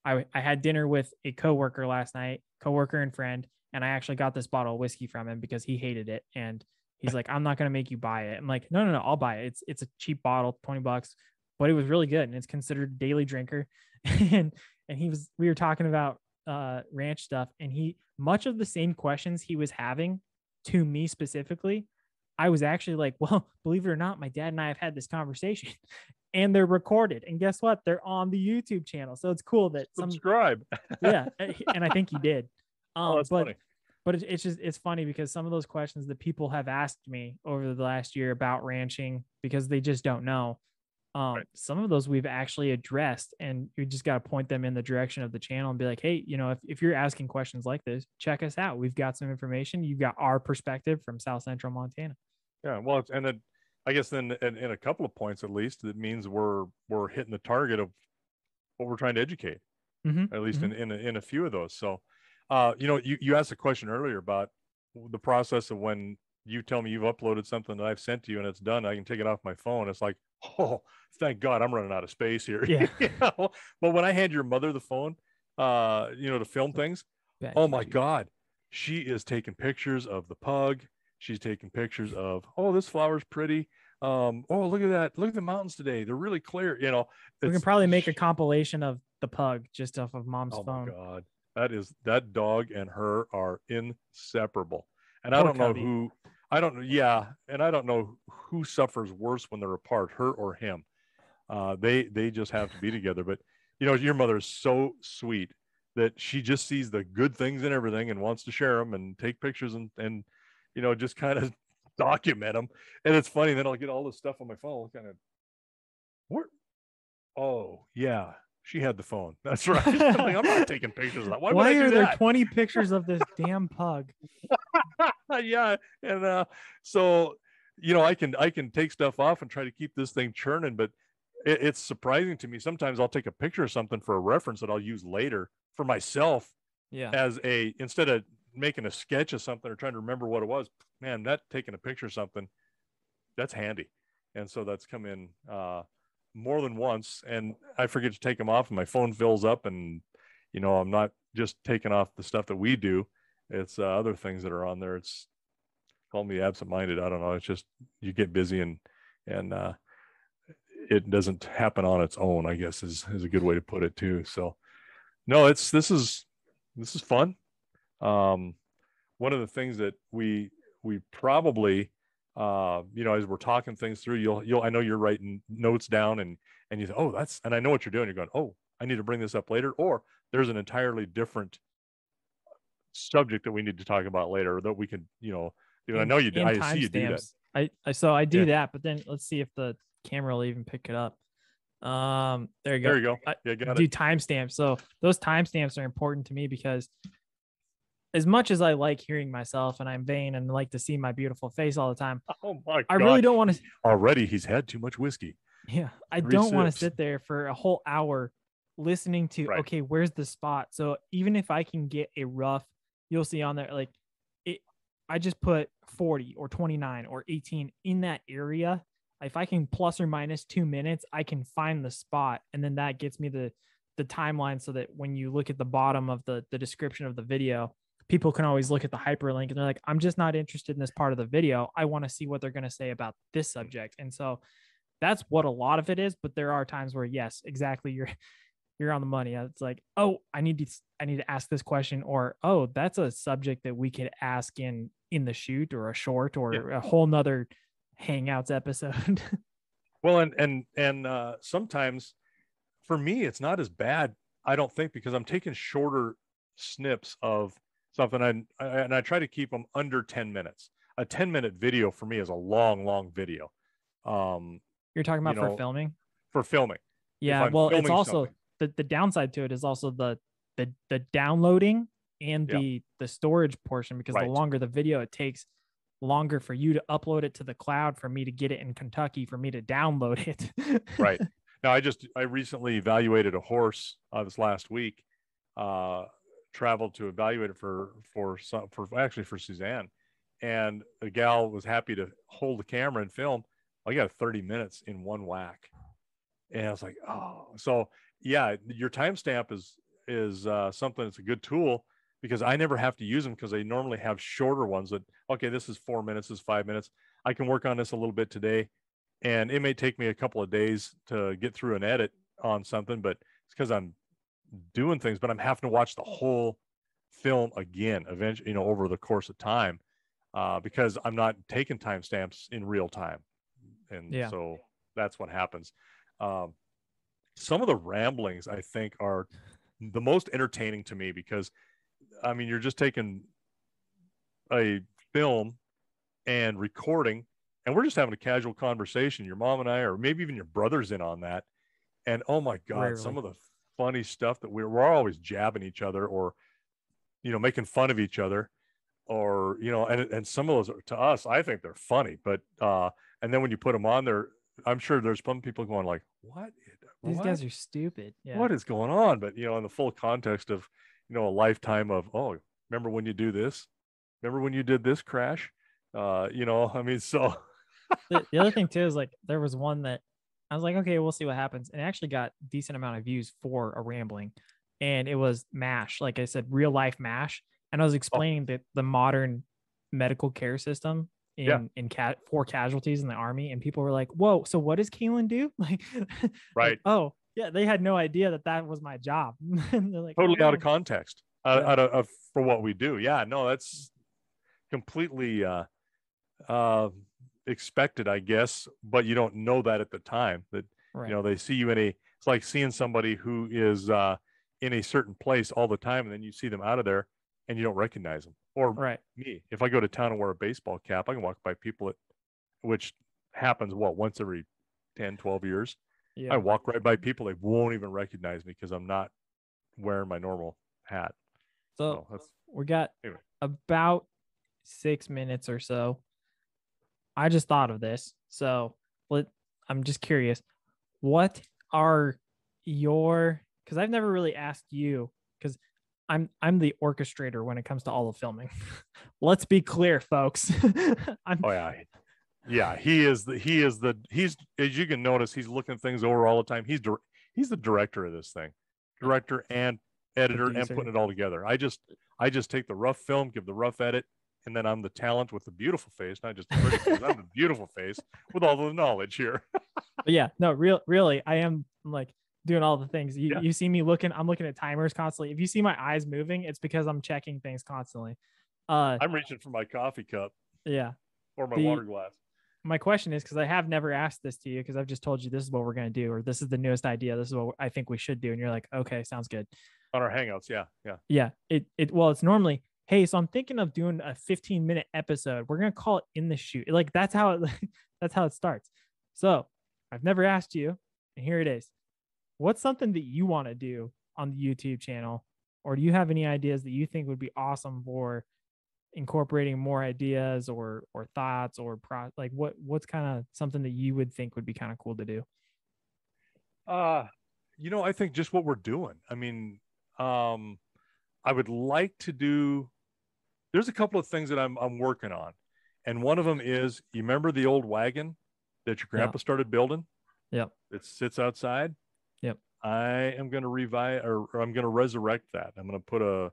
I had dinner with a coworker last night, coworker and friend, and I actually got this bottle of whiskey from him because he hated it. And he's like, I'm not going to make you buy it. I'm like, no, I'll buy it. It's a cheap bottle, $20, but it was really good. And it's considered a daily drinker. and we were talking about ranch stuff, and much of the same questions he was having to me specifically, I was actually like, well, believe it or not, my dad and I have had this conversation. And they're recorded, and guess what? They're on the YouTube channel. So it's cool that subscribe. Yeah, and I think he did. That's funny. But it's funny because some of those questions that people have asked me over the last year about ranching, because they just don't know. Right. Some of those we've actually addressed, and you just got to point them in the direction of the channel and be like, hey, if you're asking questions like this, check us out. We've got some information. You've got our perspective from South Central Montana. Yeah, well, and then I guess then in a couple of points at least, it means we're hitting the target of what we're trying to educate, at least in a few of those. So, you asked a question earlier about the process of when you tell me you've uploaded something that I've sent to you and it's done, I can take it off my phone. It's like, oh, thank God I'm running out of space here. Yeah. But when I hand your mother the phone, to film things, oh my God, she is taking pictures of the pug. She's taking pictures of, oh, this flower's pretty. Oh, look at that. Look at the mountains today. They're really clear. We can probably make a compilation of the pug just off of mom's phone. Oh my God. That dog and her are inseparable. And I don't know who suffers worse when they're apart, her or him. They just have to be together. But your mother is so sweet that she just sees the good things in everything and wants to share them and take pictures and just kind of document them. And it's funny, then I'll get all this stuff on my phone, kind of, what? Oh yeah, she had the phone. That's right. I'm not taking pictures of that. Why are there 20 pictures of this damn pug? Yeah. And so I can take stuff off and try to keep this thing churning, but it's surprising to me. Sometimes I'll take a picture of something for a reference that I'll use later for myself. Yeah. Instead of making a sketch of something or trying to remember what it was, man, that taking a picture of something, that's handy. And so that's come in more than once, and I forget to take them off and my phone fills up, and I'm not just taking off the stuff that we do. It's other things that are on there. It's called me absent-minded. I don't know. It's just, you get busy and it doesn't happen on its own, I guess is a good way to put it too. So no, this is fun. One of the things that we probably, as we're talking things through, I know you're writing notes down and you say, oh, and I know what you're doing. You're going, oh, I need to bring this up later, or there's an entirely different subject that we need to talk about later that we can, I know you do. I see you do that. I do that, but then let's see if the camera will even pick it up. There you go. There you go. Yeah, got do timestamps. So those timestamps are important to me because as much as I like hearing myself and I'm vain and like to see my beautiful face all the time, oh my God, I really don't want to. Already, he's had too much whiskey. Yeah, I don't want to sit there for a whole hour listening to, right. Okay, where's the spot? So even if I can get a rough, you'll see on there, like I just put 40 or 29 or 18 in that area. If I can plus or minus 2 minutes, I can find the spot. And then that gets me the timeline so that when you look at the bottom of the description of the video, people can always look at the hyperlink and they're like, I'm just not interested in this part of the video. I want to see what they're going to say about this subject. And so that's what a lot of it is. But there are times where, yes, exactly, you're on the money. It's like, oh, I need to ask this question, or oh, that's a subject that we could ask in the shoot or a short or a whole nother Hangouts episode. Well, and sometimes for me, it's not as bad, I don't think, because I'm taking shorter snips of something, and I try to keep them under 10 minutes. A 10-minute video for me is a long video. You're talking about for filming? For filming. Yeah, well, it's also the downside to it is also the downloading and the storage portion, because the longer the video, it takes longer for you to upload it to the cloud, for me to get it in Kentucky, for me to download it. Right. Now, I recently evaluated a horse this last week. Traveled to evaluate it for Suzanne, and a gal was happy to hold the camera and film. I got 30 minutes in one whack, and I was like, oh. So yeah, your timestamp is something that's a good tool, because I never have to use them, because they normally have shorter ones that, okay, this is 4 minutes, this is 5 minutes. I can work on this a little bit today, and it may take me a couple of days to get through an edit on something, but it's because I'm doing things, but I'm having to watch the whole film again eventually, over the course of time, because I'm not taking timestamps in real time. And so that's what happens. Some of the ramblings, I think, are the most entertaining to me, because I mean, you're just taking a film and recording, and we're just having a casual conversation. Your mom and I, or maybe even your brother's in on that. And oh my God, some of the funny stuff that we're always jabbing each other, or, making fun of each other, or, and some of those, to us, I think they're funny, but, and then when you put them on there, I'm sure there's some people going like, these guys are stupid. Yeah. What is going on? But, in the full context of, a lifetime of, oh, remember when you do this? Remember when you did this crash? I mean, so. The other thing too is, like, there was one that I was like, okay, we'll see what happens. And it actually got a decent amount of views for a rambling. And it was MASH, like I said, real life MASH. And I was explaining the modern medical care system for casualties in the Army. And people were like, whoa, so what does Calen do? Like, right. Like, oh, yeah, they had no idea that was my job. And they're like, totally out of context, out of for what we do. Yeah, no, that's completely expected, I guess, but you don't know that at the time. That they see you it's like seeing somebody who is in a certain place all the time, and then you see them out of there and you don't recognize them. Or me, if I go to town and wear a baseball cap, I can walk by people which happens once every 10, 12 years. I walk right by people, they won't even recognize me because I'm not wearing my normal hat. So we got about 6 minutes or so. I just thought of this. So I'm just curious, what are because I've never really asked you, because I'm the orchestrator when it comes to all the filming. Let's be clear, folks. Yeah, he's as you can notice, he's looking things over all the time. He's the director of this thing, director and editor, producer, and putting it all together. I just take the rough film, give the rough edit, and then I'm the talent with the beautiful face, not just the pretty face. I'm the beautiful face with all the knowledge here. But yeah, no, really, I'm like doing all the things. You see me I'm looking at timers constantly. If you see my eyes moving, it's because I'm checking things constantly. I'm reaching for my coffee cup. Yeah. Or my water glass. My question is, because I have never asked this to you, because I've just told you this is what we're going to do, or this is the newest idea, this is what I think we should do, and you're like, okay, sounds good. On our Hangouts, yeah. It's normally, hey, so I'm thinking of doing a 15-minute episode. We're going to call it In the Shoot. Like, that's how it starts. So I've never asked you, and here it is. What's something that you want to do on the YouTube channel, or do you have any ideas that you think would be awesome for incorporating more ideas or thoughts, or what's kind of something that you would think would be kind of cool to do? I think just what we're doing. I mean, I would like to do, there's a couple of things that I'm working on. And one of them is, you remember the old wagon that your grandpa started building? Yep. It sits outside. Yep. I am going to revive, or I'm going to resurrect that. I'm going to put a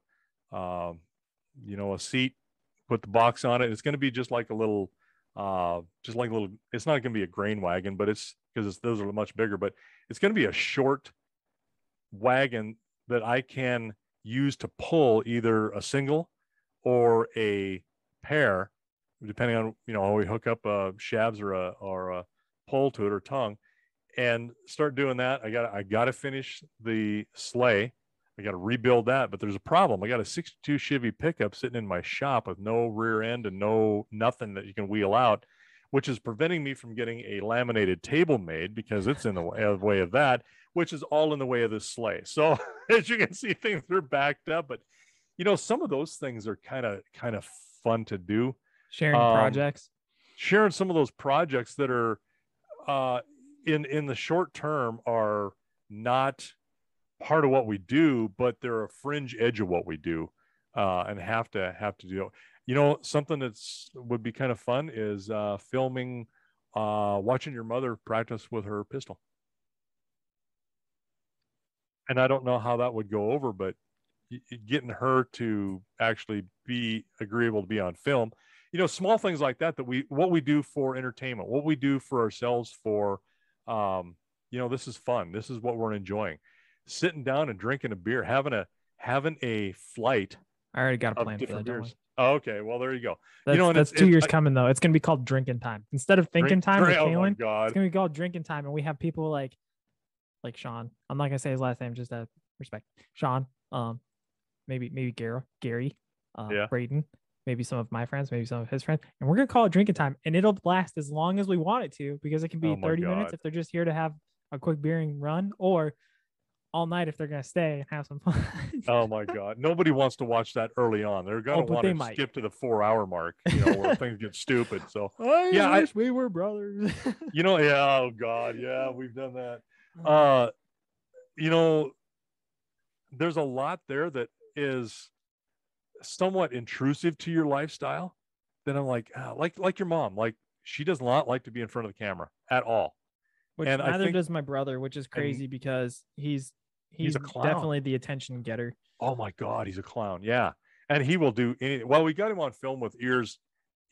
seat, put the box on it. It's going to be just like a little just like a little, it's not going to be a grain wagon, but it's because those are much bigger, but it's going to be a short wagon that I can use to pull either a single or a pair, depending on, how we hook up shavs or a pull to it or tongue, and start doing that. I got to finish the sleigh. I got to rebuild that, but there's a problem. I got a 62 Chevy pickup sitting in my shop with no rear end and nothing that you can wheel out, which is preventing me from getting a laminated table made because it's in the way of that, which is all in the way of this sleigh. So as you can see, things are backed up, but some of those things are kind of fun to do. Sharing projects. Sharing some of those projects that are in the short term are not part of what we do, but they're a fringe edge of what we do, and have to do. Something that's would be kind of fun is filming, watching your mother practice with her pistol. And I don't know how that would go over, but getting her to actually be agreeable to be on film, small things like that what we do for entertainment, what we do for ourselves for, this is fun. This is what we're enjoying. Sitting down and drinking a beer, having a flight. I already got a plan for that. Beers. Oh, okay, well there you go. That's 2 years coming though. It's gonna be called drinking time instead of thinking time with Calen. Oh, it's gonna be called drinking time, and we have people like Sean. I'm not gonna say his last name just out of respect. Sean. Maybe Gary. Braden. Maybe some of my friends. Maybe some of his friends. And we're gonna call it drinking time, and it'll last as long as we want it to because it can be 30 minutes if they're just here to have a quick beering run, or all night if they're going to stay and have some fun. Oh my God. Nobody wants to watch that early on. They're going to want to skip to the 4-hour mark, where things get stupid. So I wish we were brothers. Yeah. Oh God. Yeah. We've done that. There's a lot there that is somewhat intrusive to your lifestyle. Then I'm like your mom, like she does not like to be in front of the camera at all. Which and neither does my brother, which is crazy because he's a clown. Definitely the attention getter. Oh my God, he's a clown. Yeah. And he will do anything. Well, we got him on film with ears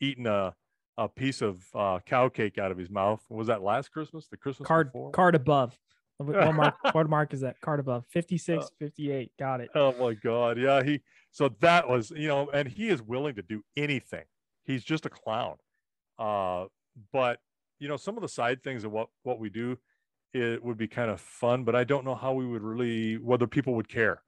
eating a piece of cow cake out of his mouth. Was that last Christmas? The Christmas before? Card above. What mark is that? Card above. 56, 58. Got it. Oh my God. Yeah. So that was, and he is willing to do anything. He's just a clown. But some of the side things of what we do, it would be kind of fun, but I don't know how we would whether people would care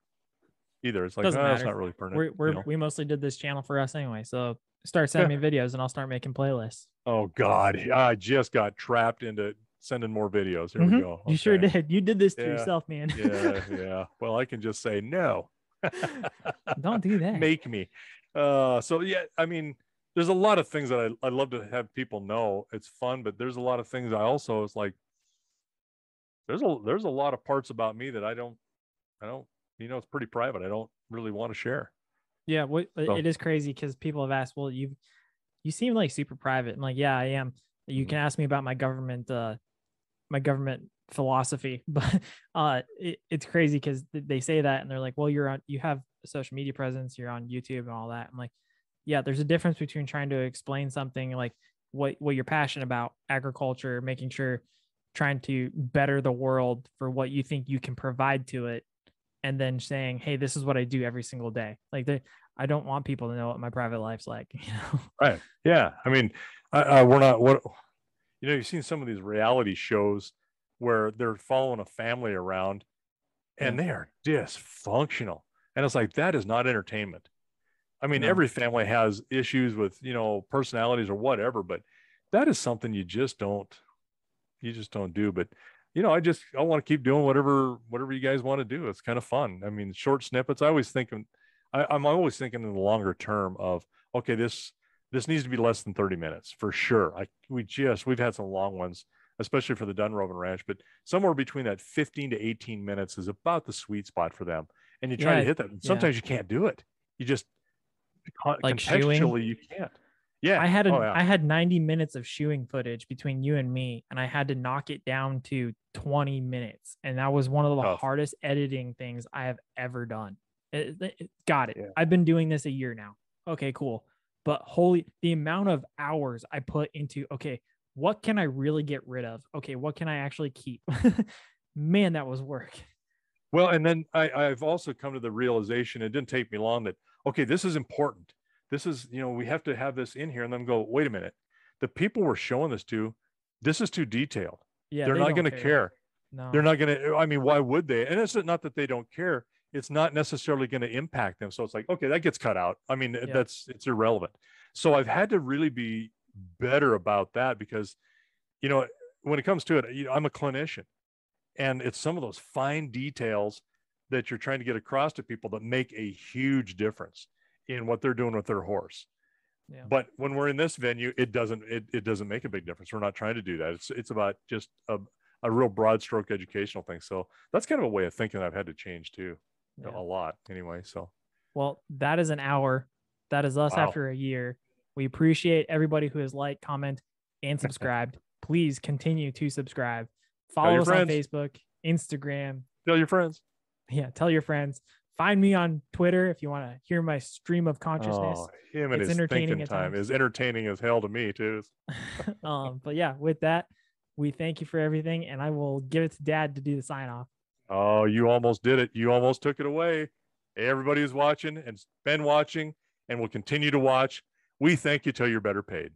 either. It's like, it's not really pertinent. We mostly did this channel for us anyway. So start sending me videos and I'll start making playlists. Oh God. I just got trapped into sending more videos. Here we go. Okay. You sure did. You did this to yourself, man. Yeah. Well, I can just say no. Don't do that. Make me. So yeah, I mean, there's a lot of things that I love to have people know. It's fun, but there's a lot of things I also, it's like, there's a lot of parts about me that I don't, it's pretty private. I don't really want to share. Yeah. It is crazy because people have asked, well, you seem like super private. I'm like, yeah, I am. You can ask me about my government philosophy, but it's crazy because they say that and they're like, well, you have a social media presence, you're on YouTube and all that. I'm like, yeah, there's a difference between trying to explain something like what you're passionate about, agriculture, making sure, trying to better the world for what you think you can provide to it, and then saying, hey, this is what I do every single day. Like I don't want people to know what my private life's like. Right. Yeah. I mean, we're not you've seen some of these reality shows where they're following a family around and they are dysfunctional. And it's like, that is not entertainment. I mean, every family has issues with, personalities or whatever, but that is something you just don't do. But, I want to keep doing whatever you guys want to do. It's kind of fun. I mean, short snippets. I'm always thinking in the longer term of, okay, this needs to be less than 30 minutes for sure. We've had some long ones, especially for the Dunrovin Ranch, but somewhere between that 15 to 18 minutes is about the sweet spot for them. And you try to hit that. Sometimes you can't do it. You just, like contextually, you can't. Yeah. I had 90 minutes of shoeing footage between you and me, and I had to knock it down to 20 minutes. And that was one of the hardest editing things I have ever done. Got it. Yeah. I've been doing this a year now. Okay, cool. but the amount of hours I put into, okay, what can I really get rid of? Okay, what can I actually keep? Man, that was work. Well, and then I've also come to the realization, it didn't take me long, that, okay, this is important. This is, we have to have this in here. And then go, wait a minute. The people we're showing this to, this is too detailed. Yeah, they're not going to care. No, they're not going to, I mean, why would they? And it's not that they don't care. It's not necessarily going to impact them. So it's like, okay, that gets cut out. I mean, it's irrelevant. So I've had to really be better about that because, when it comes to it, I'm a clinician, and it's some of those fine details that you're trying to get across to people that make a huge difference in what they're doing with their horse. Yeah. But when we're in this venue, it doesn't make a big difference. We're not trying to do that. It's about just a real broad stroke educational thing. So that's kind of a way of thinking I've had to change too, a lot anyway. So, well, that is an hour. That is us after a year. We appreciate everybody who has liked, comment, and subscribed. Please continue to subscribe. Follow us on Facebook, Instagram. Tell your friends. Yeah, tell your friends. Find me on Twitter if you want to hear my stream of consciousness. Oh, him and his thinking time is entertaining as hell to me too. But yeah, with that, we thank you for everything, and I will give it to Dad to do the sign off. Oh, you almost did it. You almost took it away. Everybody who's watching and been watching and will continue to watch, we thank you till you're better paid.